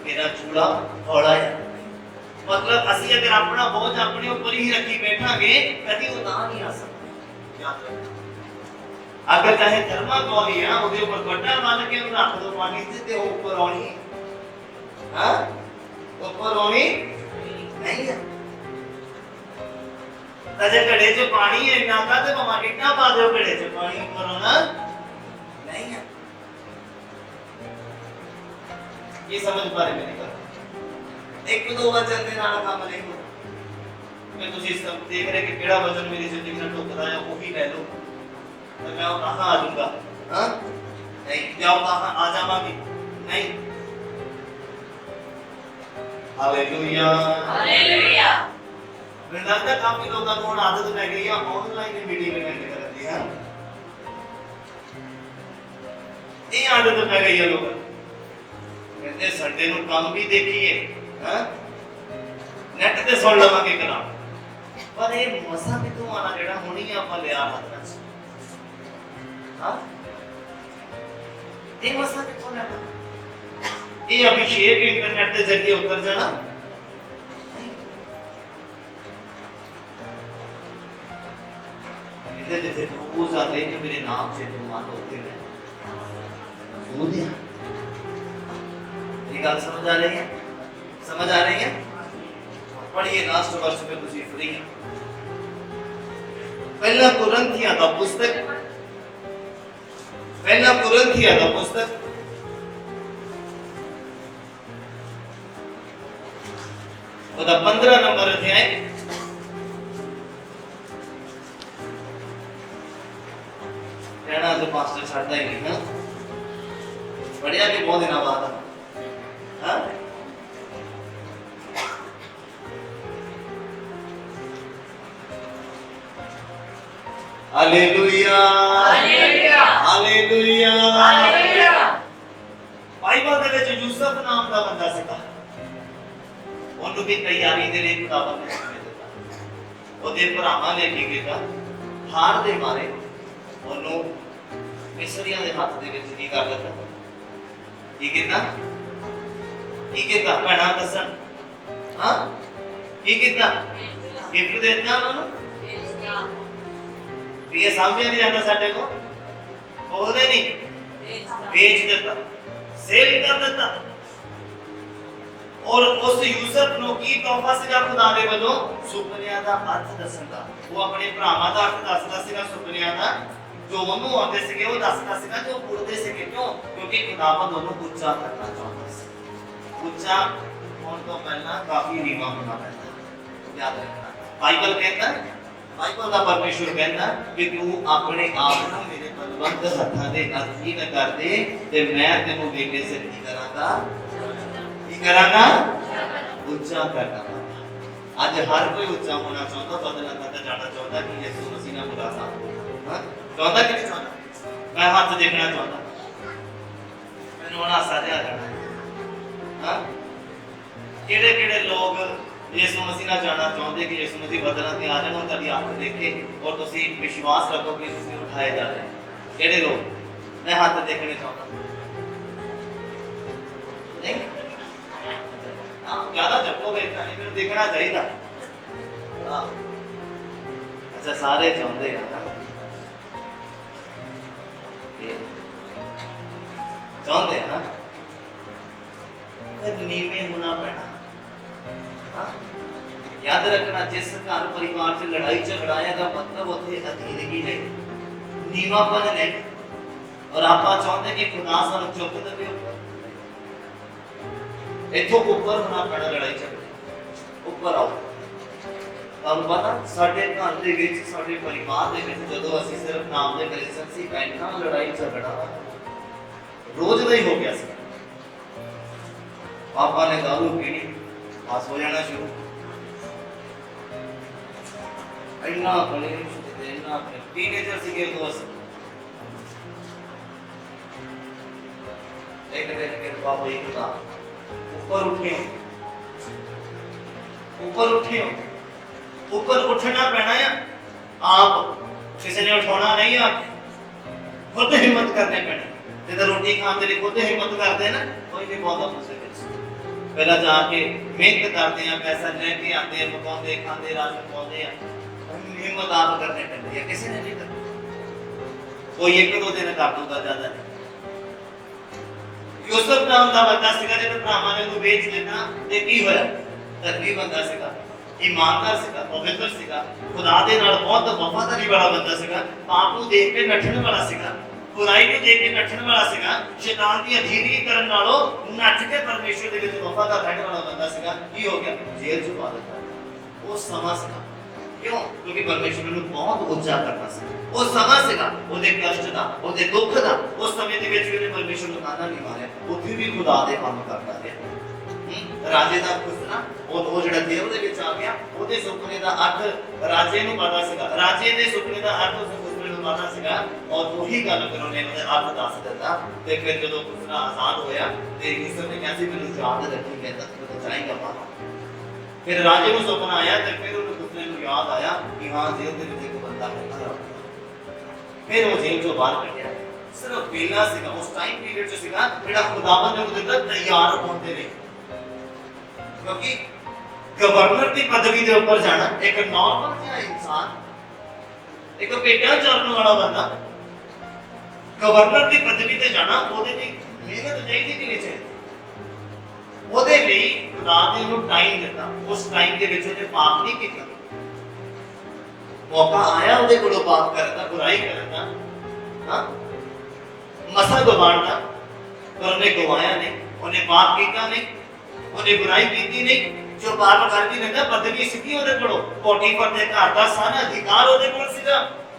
मेरा चूड़ा हौला है। मतलब ਅਸੀਂ अगर अपना बोझ अपने ऊपर ही रखी बैठांगे कभी वो ना नहीं आ सकता। याद रखना अगर चाहे थर्माकोल ही है ਉਹਦੇ ਉੱਪਰ ਵੱਡਾ ਮੰਨ ਕੇ ਉਹਨੂੰ ਰੱਖ ਦੋ ਪਾਣੀ ਚ ਤੇ ਉਹ ਉੱਪਰ ਆਉਣੀ ਹਾਂ ਉੱਪਰ ਆਉਣੀ ਨਹੀਂ ਹੈ। ਤਾਂ ਜੇ ਘੜੇ 'ਚ ਪਾਣੀ ਹੈ ਇੰਨਾ ਕਾ ਤੇ ਭਾਵੇਂ ਕਿੰਨਾ ਪਾ ਦਿਓ ਘੜੇ 'ਚ ਪਾਣੀ ਉੱਪਰ ਆਉਣਾ ਨਹੀਂ ਹੈ। ये समझ बारे में नहीं कर एक दो वचन ਦੇ ਨਾਲ ਕੰਮ ਨਹੀਂ ਹੋਣਾ। मैं ਤੁਸੀਂ सब देख रहे कि ਕਿਹੜਾ ਵਚਨ ਮੇਰੀ ਜ਼ਿੰਦਗੀ ਨਾਲ ਟੁੱਟਦਾ ਹੈ ਉਹ ਹੀ ਲੈ ਲਓ तो मैं कहाँ आ जाऊंगा हाँ नहीं जाओ कहाँ आ जावांगी नहीं। Hallelujah hallelujah. मैं लगता है काफी लोगों को आदत लग गई है ऑनलाइन मीटिंग अटेंड करने की है। ये आदत लग गई है लोगों कहते संडे ਨੂੰ ਕੰਮ ਵੀ ਦੇਖੀਏ ਹਾਂ ਨੈਟ ਤੇ ਸੁਣ ਲਵਾਂਗੇ ਕਲਾਮ ਪਰ ਇਹ ਮਸਾ ਕਿਤੋਂ ਆਣਾ ਜਿਹੜਾ ਹੁਣੀ ਆਪਾਂ ਲਿਆ ਹੱਥ ਵਿੱਚ ਹਾਂ ਇਹ ਮਸਾ ਕਿਤੋਂ ਲੈਣਾ ਇਹ ਅਭਿਸ਼ੇਕ ਇੰਟਰਨੈਟ ਦੇ ਜ਼ਰੀਏ ਉਤਰ ਜਾਣਾ ਇਹਦੇ ਜਿੱਥੇ ਰੋਜ਼ ਆਤੇ ਕਿ ਮੇਰੇ ਨਾਮ से तुम मानो होते हैं सुन दिया ये गल समझ आ रही है समझ आ रही है। पढ़िए लास्ट वर्ष में तुझे फ्री है पहला कुरिन्थियों का पुस्तक पहला कुरिन्थियों का पुस्तक ਉਹਦਾ 15 नंबर अध्याय रहना तो पास्टर छाड़ता ही नहीं है पढ़िया भी बहुत दिनों बाद हाँ hallelujah hallelujah hallelujah hallelujah. Bible ਦੇ ਵਿੱਚ ਯੂਸਫ ਨਾਮ ਦਾ ਬੰਦਾ ਸੀਗਾ ਉਹਨੂੰ ਵੀ ਤਿਆਰੀ ਦੇ ਲਈ ਖੁਦਾਵੰਦ ਨੇ ਸਮਝ ਦਿੱਤਾ ਉਹਦੇ ਭਰਾਵਾਂ ਨੇ ਕੀ ਕੀਤਾ ਹਾਰ ਦੇ ਮਾਰੇ ਉਹਨੂੰ ਮਿਸਰੀਆਂ ਦੇ ਹੱਥ ਦੇ ਵਿੱਚ ਕੀ ਕਰ ਦਿੱਤਾ ਕੀ ਕੀਤਾ ਭੈਣਾ ਦੱਸਣ ਹਾਂ ਕੀ ਕੀਤਾ ਗਿਫਟ ਦੇ ਦਿੱਤਾ ਉਹਨਾਂ ਨੂੰ ਵੀ ਇਹ ਸਾਹਮਣੇ ਨਹੀਂ ਜਾਂਦਾ ਸਾਡੇ ਕੋਲ ਬੋਲਦੇ ਨਹੀਂ ਵੇਚ ਦਿੱਤਾ ਸੇਲ ਕਰ ਦਿੱਤਾ और उस यूसुफ ਨੂੰ ਕੀ ਤੋਹਫਾ ਸੀਗਾ ਖੁਦਾ ਦੇ ਵੱਲੋਂ ਸੁਪਨਿਆਂ ਦਾ ਅਰਥ ਦੱਸਣ ਦਾ ਉਹ ਆਪਣੇ ਭਰਾਵਾਂ ਦਾ ਅਰਥ ਦੱਸਦਾ ਸੀਗਾ ਸੁਪਨਿਆਂ ਦਾ ਜੋ ਉਹਨੂੰ ਆਉਂਦੇ ਸੀਗੇ ਉਹ ਦੱਸਦਾ ਸੀਗਾ ਜੋ ਪੁੱਛਦੇ ਸੀਗੇ ਕਿਉਂ ਕਿਉਂਕਿ ਖੁਦਾਵੰਦ ਉਹਨੂੰ ਉੱਚਾ ਕਰਨਾ ਚਾਹੁੰਦਾ ਸੀ। ਉੱਚਾ ਹੋਣ ਤੋਂ ਪਹਿਲਾਂ ਕਾਫੀ ਨੀਵਾਂ ਹੋਣਾ ਪੈਂਦਾ ਯਾਦ ਰੱਖਣਾ ਬਾਈਬਲ ਕਹਿੰਦਾ ਬਾਈਬਲ ਦਾ ਪਰਮੇਸ਼ਵਰ ਕਹਿੰਦਾ ਕਿ ਤੂੰ ਆਪਣੇ ਆਪ ਨੂੰ ਮੇਰੇ ਬਲਵੰਤ ਹੱਥਾਂ ਦੇ ਅਧੀਨ ਕਰ ਦੇ ਤੇ ਮੈਂ ਤੈਨੂੰ ਬੇਟੇ ਸੇ ਕੀ ਕਰਾਂਗਾ कराना ऊंचा करना। आज हर कोई ऊंचा होना चाहता बदलना करता जाना चाहता कि यीशु मसीह ने बुला था हां चाहता कि नहीं चाहता मैं हाथ देखना चाहता मैंने होना साजा करना हां केड़े-केड़े लोग यीशु मसीह ने जाना चाहते कि यीशु मसीह बदलना ते आ जाना ताड़ी आंख देखे और तुसी विश्वास रखो कि तुसी उठाए जा रहे हैं केड़े लोग मैं हाथ देखने चाहता नहीं ज्यादा जपोगे इतना देखना चाहिए अच्छा सारे चाहते हैं चाहते हैं नीवे होना पैना याद रखना जिस घर परिवार से लड़ाई झगड़ाया का मतलब उसे अधीनगी है नीवापन है और आप चाहते कि खुदा सानू चुक देवे इथों ऊपर होना पैना लड़ाई झगड़े ऊपर आओ ਤੁਹਾਨੂੰ ਪਤਾ ਸਾਡੇ ਘਰ ਦੇ ਵਿੱਚ ਸਾਡੇ ਪਰਿਵਾਰ ਦੇ ਵਿੱਚ ਜਦੋਂ ਅਸੀਂ ਸਿਰਫ ਨਾਮ ਦੇ ਕ੍ਰਿਸਚਨ ਸੀ ਇੰਨਾ ਲੜਾਈ ਝਗੜਾ ਰੋਜ਼ ਦਾ ਹੀ ਹੋ ਗਿਆ ਸੀ ਪਾਪਾ ਨੇ ਦਾਰੂ ਪੀਣੀ ਪਾਸ ਹੋ ਜਾਣਾ ਸ਼ੁਰੂ ਇੰਨਾ ਕਲੇਸ਼ ਤੇ ਇੰਨਾ ਟੀਨੇਜਰ ਸੀਗੇ ਦੋਸਤ एक दिन के बाबा एक था ऊपर उठे ऊपर उठना पैना है आप किसी ने उठाना नहीं आप खुद हिम्मत करने पैना जिधर रोटी खाने के लिए खुद हिम्मत करते हैं ना कोई नहीं बहुत मुझसे पहला जाके मेहनत करते हैं, पैसा लेके आते हैं, पकाते खाते राशन पाते हैं, हिम्मत आप करने पैंती है, किसी ने नहीं करनी। कोई एक दो दिन कर दूंगा, ज्यादा नहीं। यूसुफ नाम का बंदा सीगा, जब भरावां ने ਉਹਨੂੰ ਵੇਚ ਦਿੱਤਾ ਤੇ ਕੀ ਹੋਇਆ? ਧਰਮੀ ਬੰਦਾ ਸੀਗਾ, ईमानदार ਸੀਗਾ, ਪਵਿੱਤਰ ਸੀਗਾ, ਖੁਦਾ ਦੇ ਨਾਲ ਬਹੁਤ ਵਫਾਦਾਰੀ ਵਾਲਾ ਬੰਦਾ ਸੀਗਾ, ਪਾਪ ਨੂੰ ਦੇਖ ਕੇ ਨੱਠਣ ਵਾਲਾ ਸੀਗਾ, बुराई को देख के नठन वाला सीगा, शैतान की अधीनगी करन नालों नच के परमेश्वर दे विच वफादार रहने वाला बंदा सीगा। की हो गया? जेल च पा दित्ता। वो समा सीगा, क्यों? क्योंकि परमेश्वर ने बहुत ऊंचा करना सी। वो समा सीगा, ओदे कष्ट दा, ओदे दुख दा, उस समय दे विच भी परमेश्वर ने ताना नहीं मारिया, उत्थे भी खुदा दे काम करदा रहा। राजे दा खुसना ਉਹ ਜਿਹੜਾ ਦੇਵ ਦੇ ਵਿੱਚ ਆ ਗਿਆ, ਉਹਦੇ ਸੁਪਨੇ ਦਾ ਅਰਥ ਰਾਜੇ ਨੂੰ ਪਤਾ ਸੀਗਾ, ਰਾਜੇ ਦੇ ਸੁਪਨੇ ਦਾ ਅਰਥ ਉਸ ਸੁਪਨੇ ਨੂੰ ਪਤਾ ਸੀਗਾ, ਔਰ ਉਹੀ ਗੱਲ ਫਿਰ ਉਹਨੇ ਉਹਦੇ ਅਰਥ ਦੱਸ ਦਿੱਤਾ। ਤੇ ਫਿਰ ਜਦੋਂ ਖੁਸਨਾ ਆਜ਼ਾਦ ਹੋਇਆ ਤੇ ਯੂਸੁਫ ਨੇ ਕਿਹਾ ਸੀ ਮੈਨੂੰ ਯਾਦ ਰੱਖੀ, ਕਹਿੰਦਾ ਤੂੰ ਜਾਏਗਾ ਬਾਹਰ। ਫਿਰ ਰਾਜੇ ਨੂੰ ਸੁਪਨਾ ਆਇਆ ਤੇ ਫਿਰ ਉਹਨੂੰ ਖੁਸਨੇ ਨੂੰ ਯਾਦ ਆਇਆ ਕਿ ਹਾਂ ਜੇਲ੍ਹ ਦੇ ਵਿੱਚ ਇੱਕ ਬੰਦਾ ਹੈ। ਫਿਰ ਉਹ ਜੇਲ੍ਹ ਚੋਂ ਬਾਹਰ ਕੱਢਿਆ। ਸਿਰਫ ਵੇਲਾ ਸੀਗਾ, ਉਸ ਟਾਈਮ ਪੀਰੀਅਡ 'ਚ ਸੀਗਾ ਜਿਹੜਾ ਖੁਦਾਵੰਦ ਨੇ ਉਹਦੇ ਦਿੱਤਾ ਤਿਆਰ ਹੋਣ ਦੇ ਲਈ, क्योंकि गवर्नर की पदवी के ऊपर जाना एक नॉर्मल जिहा इंसान, एक भेड़ां चरन वाला बंदा गवर्नर की पदवी ते जाना, ओदे लई मेहनत चाहिदी कि नहीं चाहिदी? ओदे लई खुदा ने उहनूं टाइम दिता, उस टाइम दे विच ओहने पाप नहीं कीता। मौका आया ओहदे कोलों पाप करन दा, बुराई करन दा, हां मसा गवाण दा, पर उहने गवाया नहीं, उहने पाप कीता नहीं, ਉਹਨੇ ਬੁਰਾਈ ਕੀਤੀ ਨਹੀਂ। ਜੋ ਪਾਪ ਕਰਦੀ ਰਹਿੰਦਾ ਪਦਵੀ ਸਿੱਧੀ ਉਹਦੇ ਕੋਲੋਂ, ਪੋਟੀਫਰ ਦੇ ਘਰ ਦਾ ਸਾਰਾ ਅਧਿਕਾਰ ਉਹਦੇ ਕੋਲ ਸੀਗਾ,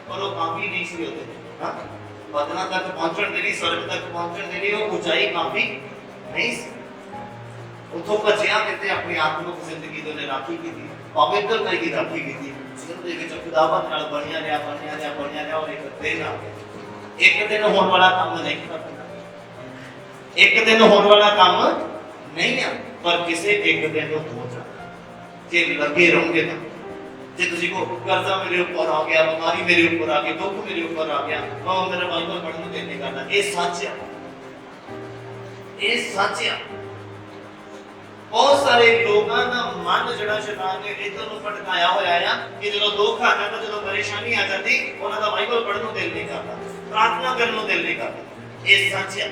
ਪਰ ਉਹ ਕਾਫੀ ਨਹੀਂ ਸੀ ਉਹਦੇ, ਹਾਂ ਪਦਨਾ ਤੱਕ ਪਹੁੰਚਣ ਦੇ ਲਈ, ਸਵਰਗ ਤੱਕ ਪਹੁੰਚਣ ਦੇ ਲਈ ਉਹ ਉਚਾਈ ਕਾਫੀ ਨਹੀਂ ਸੀ। ਉਥੋਂ ਭੱਜਿਆ ਕਿਤੇ ਆਪਣੀ ਆਪ ਨੂੰ ਜ਼ਿੰਦਗੀ ਦੇ ਲਈ ਰਾਖੀ ਕੀਤੀ, ਪਵਿੱਤਰਤਾ ਦੀ ਰਾਖੀ ਕੀਤੀ, ਜਿਹਦੇ ਦੇ ਵਿੱਚ ਖੁਦਾਵੰਦ ਨਾਲ ਬਣਿਆ ਰਿਹਾ ਔਰ ਇੱਕ ਦਿਨ ਆ ਗਿਆ। ਇੱਕ ਦਿਨ ਹੋਣ ਵਾਲਾ ਕੰਮ ਨਹੀਂ ਕਰਦਾ, ਇੱਕ ਦਿਨ ਹੋਣ ਵਾਲਾ ਕੰਮ नहीं है, पर किसी एक दिन तो हो जाता जे लगे रहोगे ना। जे तुसी को कर्जा मेरे ऊपर आ गया, बीमारी मेरे ऊपर आ गई, दुख मेरे ऊपर आ गया, मैं मेरा बाइबल पढ़ने को दिल नहीं करता, ये सच है, ये सच है। बहुत सारे लोगों का मन जिहड़ा शैतान ने इधर ਨੂੰ ਭਟਕਾਇਆ ਹੋਇਆ ਆ ਕਿ ਜਦੋਂ ਦੁੱਖ ਆ ਜਾਂਦਾ, ਜਦੋਂ ਪਰੇਸ਼ਾਨੀ ਆ ਜਾਂਦੀ, ਉਹਨਾਂ ਦਾ ਬਾਈਬਲ ਪੜ੍ਹਨ ਨੂੰ ਦਿਲ ਨਹੀਂ ਕਰਦਾ, ਪ੍ਰਾਰਥਨਾ ਕਰਨ ਨੂੰ ਦਿਲ ਨਹੀਂ ਕਰਦਾ। ਇਹ ਸੱਚ ਹੈ,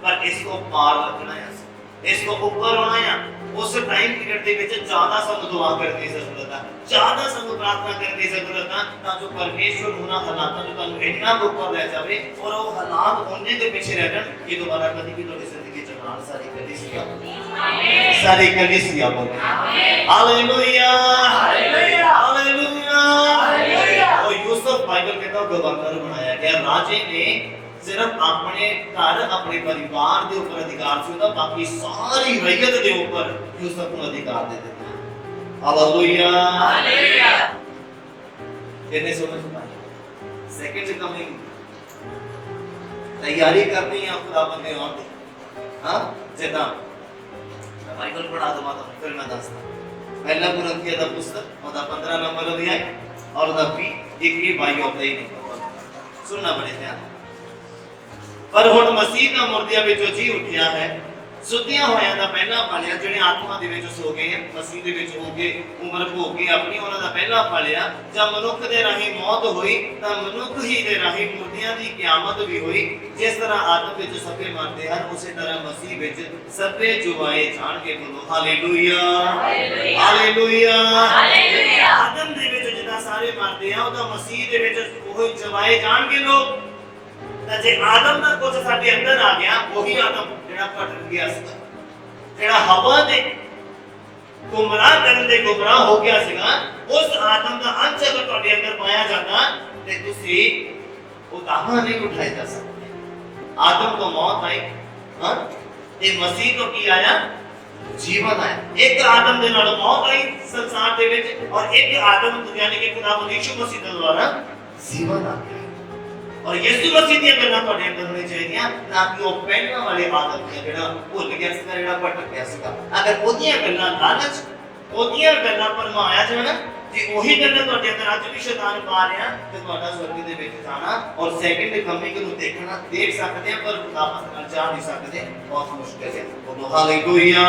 ਪਰ ਇਸ ਤੋਂ ਪਾਰ ਲੱਗਣਾ ਹੈ, ਇਸ ਤੋਂ ਉੱਪਰ ਹੋਣਾ ਹੈ। ਉਸ ਟਾਈਮ ਪੀਰੀਅਡ ਦੇ ਵਿੱਚ ਜ਼ਿਆਦਾ ਸਾਨੂੰ ਦੁਆ ਕਰਨ ਦੀ ਜ਼ਰੂਰਤ ਹੈ, ਜ਼ਿਆਦਾ ਸਾਨੂੰ ਪ੍ਰਾਰਥਨਾ ਕਰਨ ਦੀ ਜ਼ਰੂਰਤ ਹੈ, ਤਾਂ ਜੋ ਪਰਮੇਸ਼ਵਰ ਉਹਨਾਂ ਹਾਲਾਤਾਂ ਨੂੰ ਤੁਹਾਨੂੰ ਇੰਨਾ ਉੱਪਰ ਲੈ ਜਾਵੇ ਔਰ ਉਹ ਹਾਲਾਤ ਉਹਨੇ ਦੇ ਪਿੱਛੇ ਰਹਿ ਜਾਣ ਕਿ ਦੁਬਾਰਾ ਕਦੀ ਵੀ ਤੁਹਾਡੀ ਜ਼ਿੰਦਗੀ ਚ ਨਾਲ ਸਾਰੀ ਕਲੀਸਿਆ ਆਮੀਨ, ਸਾਰੀ ਕਲੀਸਿਆ ਬੋਲੇ ਹਾਲੇਲੂਇਆ ਹਾਲੇਲੂਇਆ ਹਾਲੇਲੂਇਆ ਹਾਲੇਲੂਇਆ। ਉਹ ਯੂਸੁਫ ਬਾਈਬਲ ਕਹਿੰਦਾ ਗਵਰਨਰ ਬਣਾਇਆ ਗਿਆ, ਰਾਜੇ ਨੇ सिर्फ अपने घर अपने परिवार के ऊपर अधिकार से होता, बाकी सारी रैयत के ऊपर यूसुफ को अधिकार दे देता है। Hallelujah hallelujah. कितने समझ पाए? सेकंड कमिंग तैयारी करनी है खुदावंद ने आने दी। हां जिदा बाइबल पढ़ा दूंगा तो फिर मैं दसदा। पहला कुरिन्थियों का पुस्तक ओदा 15 नंबर अध्याय और ओदा 21-22 अध्याय नहीं सुनना बड़े ध्यान। पर हुण मसीह का मुर्दियां विचों जी उठिया है, सुतियां होयां दा पहला फलिया, जिहड़े आत्मा दे विच सो गए हैं, मसीह दे विच हो के उम्र भोग के अपनी उन्हां दा पहला फलिया। जब मनुख दे राही मौत होई तां मनुख ही दे राही मुर्दियां दी क़यामत भी होई। जिस तरह आदम विच सबे मरदे हन, उसी तरह मसीह विच सबे जुवाए जाणगे। बोलो हालेलुया हालेलुया हालेलुया। आदम दे विच जिद्दां सारे मरदे आ, उदा मसीह दे विच ओही जुवाए जाणगे लोग। जे आदम का कुछ साडे अंदर आ गया, वही आदम जेड़ा भटक गया सी, जेड़ा हवा दे गुमराह करन दे गुमराह हो गया सीगा, उस आदम का अंश अगर तुहाडे अंदर पाया जाता ते तुसी वो दावा नहीं उठाए जा सकते। आदम को मौत आई, हां ते मसीह को की आया? जीवन आया। एक आदम दे नाल मौत आई संसार दे विच, और एक आदम यानी कि खुदावंद यीशु मसीह दे द्वारा जीवन आ गया। और यीशु मसीह दी गल्लां तुहाडे अंदर होनी चाहिए, ना कि वो पहला वाले आदम दी जेड़ा भुल गया सी, जेड़ा भटक गया सी। अगर ओदियां गल्लां लालच, ओदियां गल्लां परमाया जाण, ਜੇ ਉਹੀ ਗੱਲਾਂ ਤੁਹਾਡੇ ਅੰਦਰ ਅੱਜ ਵੀ ਸ਼ੈਤਾਨ ਪਾ ਰਿਹਾ ਤੇ ਤੁਹਾਡਾ ਸਵਰਗ ਦੇ ਵਿੱਚ ਜਾਣਾ ਔਰ ਸੈਕਿੰਡ ਕਮਿੰਗ ਨੂੰ ਦੇਖਣਾ ਦੇਖ ਸਕਦੇ ਆ ਪਰ ਵਾਪਸ ਨਾਲ ਜਾ ਨਹੀਂ ਸਕਦੇ ਬਹੁਤ ਮੁਸ਼ਕਿਲ ਹੈ ਬੋਲੋ ਹਾਲੇਲੂਇਆ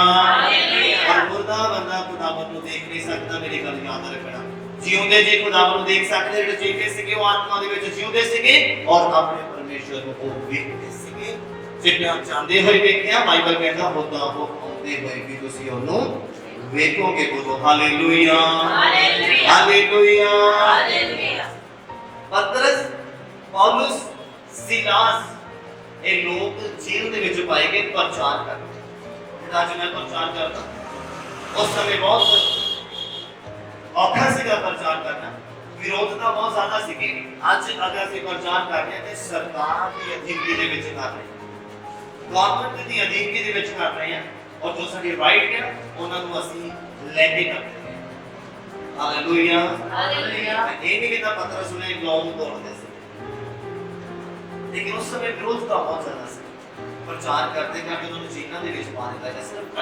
ਔਰ ਮੁਰਦਾ ਬੰਦਾ ਖੁਦਾਵੰਦ ਨੂੰ ਦੇਖ ਨਹੀਂ ਸਕਦਾ ਮੇਰੀ ਗੱਲ ਯਾਦ ਰੱਖਣਾ ਜਿਉਂਦੇ ਜੇ ਖੁਦਾਵੰਦ ਨੂੰ ਦੇਖ ਸਕਦੇ ਜਿਹੜੇ ਜੀਵਦੇ ਸੀਗੇ ਉਹ ਆਤਮਾ ਦੇ ਵਿੱਚ ਜਿਉਂਦੇ ਸੀਗੇ ਔਰ ਆਪਣੇ ਪਰਮੇਸ਼ਵਰ ਨੂੰ ਉਹ ਵੇਖਦੇ ਸੀਗੇ ਜਿੱਦਾਂ ਜਾਂਦੇ ਹੋਏ ਵੇਖਿਆ ਬਾਈਬਲ ਕਹਿੰਦਾ ਹੁੰਦਾ ਉਹ ਆਉਂਦੇ ਹੋਏ ਵੀ ਤੁਸੀਂ ਉਹਨੂੰ ਵੇਖੋਗੇ ਬੋਲੋ ਹਾਲੇਲੂਇਆ ਹਾਲੇਲੂਇਆ ਹਾਲੇਲੂਇਆ ਹਾਲੇਲੂਇਆ ਪਤਰਸ ਪੌਲਸ ਸਿਲਾਸ ਇਹ ਲੋਕ ਜੇਲ੍ਹ ਦੇ ਵਿੱਚ ਪਾਏ ਗਏ ਪ੍ਰਚਾਰ ਕਰਦੇ ਜਿਹੜਾ ਅੱਜ ਮੈਂ ਪ੍ਰਚਾਰ ਕਰਦਾ ਉਸ ਸਮੇਂ ਬਹੁਤ ਔਖਾ ਸੀਗਾ ਪ੍ਰਚਾਰ ਕਰਨਾ ਵਿਰੋਧਤਾ ਬਹੁਤ ਜ਼ਿਆਦਾ ਸੀਗੀ ਅੱਜ ਅਗਰ ਅਸੀਂ ਪ੍ਰਚਾਰ ਕਰ ਰਹੇ ਹਾਂ ਤੇ ਸਰਕਾਰ ਦੀ ਅਧੀਨਗੀ ਦੇ ਵਿੱਚ ਕਰ ਰਹੇ ਹਾਂ ਗਵਰਨਮੈਂਟ ਦੀ ਅਧੀਨਗੀ ਦੇ ਵਿੱਚ ਕਰ ਰਹੇ ਹਾਂ और जो सारी राइट है उन्होंने ਅਸੀਂ ਲੈ ਕੇ ਕਰਦੇ ਹਾਂ ਹਾਲੇਲੂਇਆ ਹਾਲੇਲੂਇਆ ਇਹ ਨਹੀਂ ਕਿਤਾ ਪਤਰ ਸੁਣੇ ਗਲਾਉਂ ਨੂੰ ਬੋਲਦੇ ਸੀ ਲੇਕਿਨ ਉਸ ਸਮੇਂ ਵਿਰੋਧਤਾ ਬਹੁਤ ਜ਼ਿਆਦਾ ਸੀ ਪ੍ਰਚਾਰ ਕਰਦੇ ਕਰਦੇ ਉਹਨਾਂ ਨੂੰ ਜੇਲ੍ਹਾਂ ਦੇ ਵਿੱਚ ਪਾ ਦਿੱਤਾ ਗਿਆ ਸਿਰਫ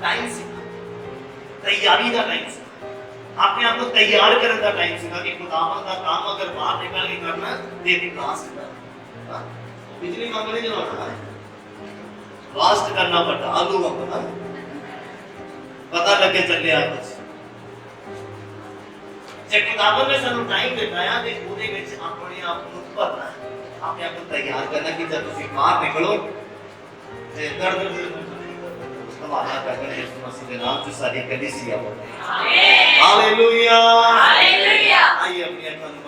ਟਾਈਮ ਸੀ ਤਿਆਰੀ ਦਾ ਟਾਈਮ ਸੀ ਆਪਣੇ ਆਪ ਨੂੰ ਤਿਆਰ ਕਰਨ ਦਾ ਟਾਈਮ ਸੀਗਾ ਕਿ ਖੁਦਾਵੰਦ ਦਾ ਕੰਮ ਅਗਰ ਬਾਹਰ ਨਿਕਲ ਕੇ ਕਰਨਾ ਤੇ ਵਿਕਾਸ ਕਰਨਾ ਬਿਜਲੀ ਮੰਗਣੇ ਦੀ ਲੋੜ ਹੈ लास्ट करना पड़ता आलू अपना पता लगे चलिया कुछ जे खुदावंद ने सानू टाइम दिखाया ते ओदे विच अपने आप ਨੂੰ ਭਰਨਾ अपने आप ਨੂੰ तैयार करना कि जब ਤੁਸੀਂ ਬਾਹਰ ਨਿਕਲੋ ਤੇ ਦਰਦ ਸਵਾਲਾ ਕਰਨਾ ਯਿਸੂ ਮਸੀਹ ਦੇ ਨਾਮ ਚ ਸਾਡੀ ਕਲੀਸਿਆ ਹੋ ਆਮੀਨ ਹਾਲੇਲੂਇਆ ਹਾਲੇਲੂਇਆ ਆइए अपनी ਅੱਖਾਂ ਨੂੰ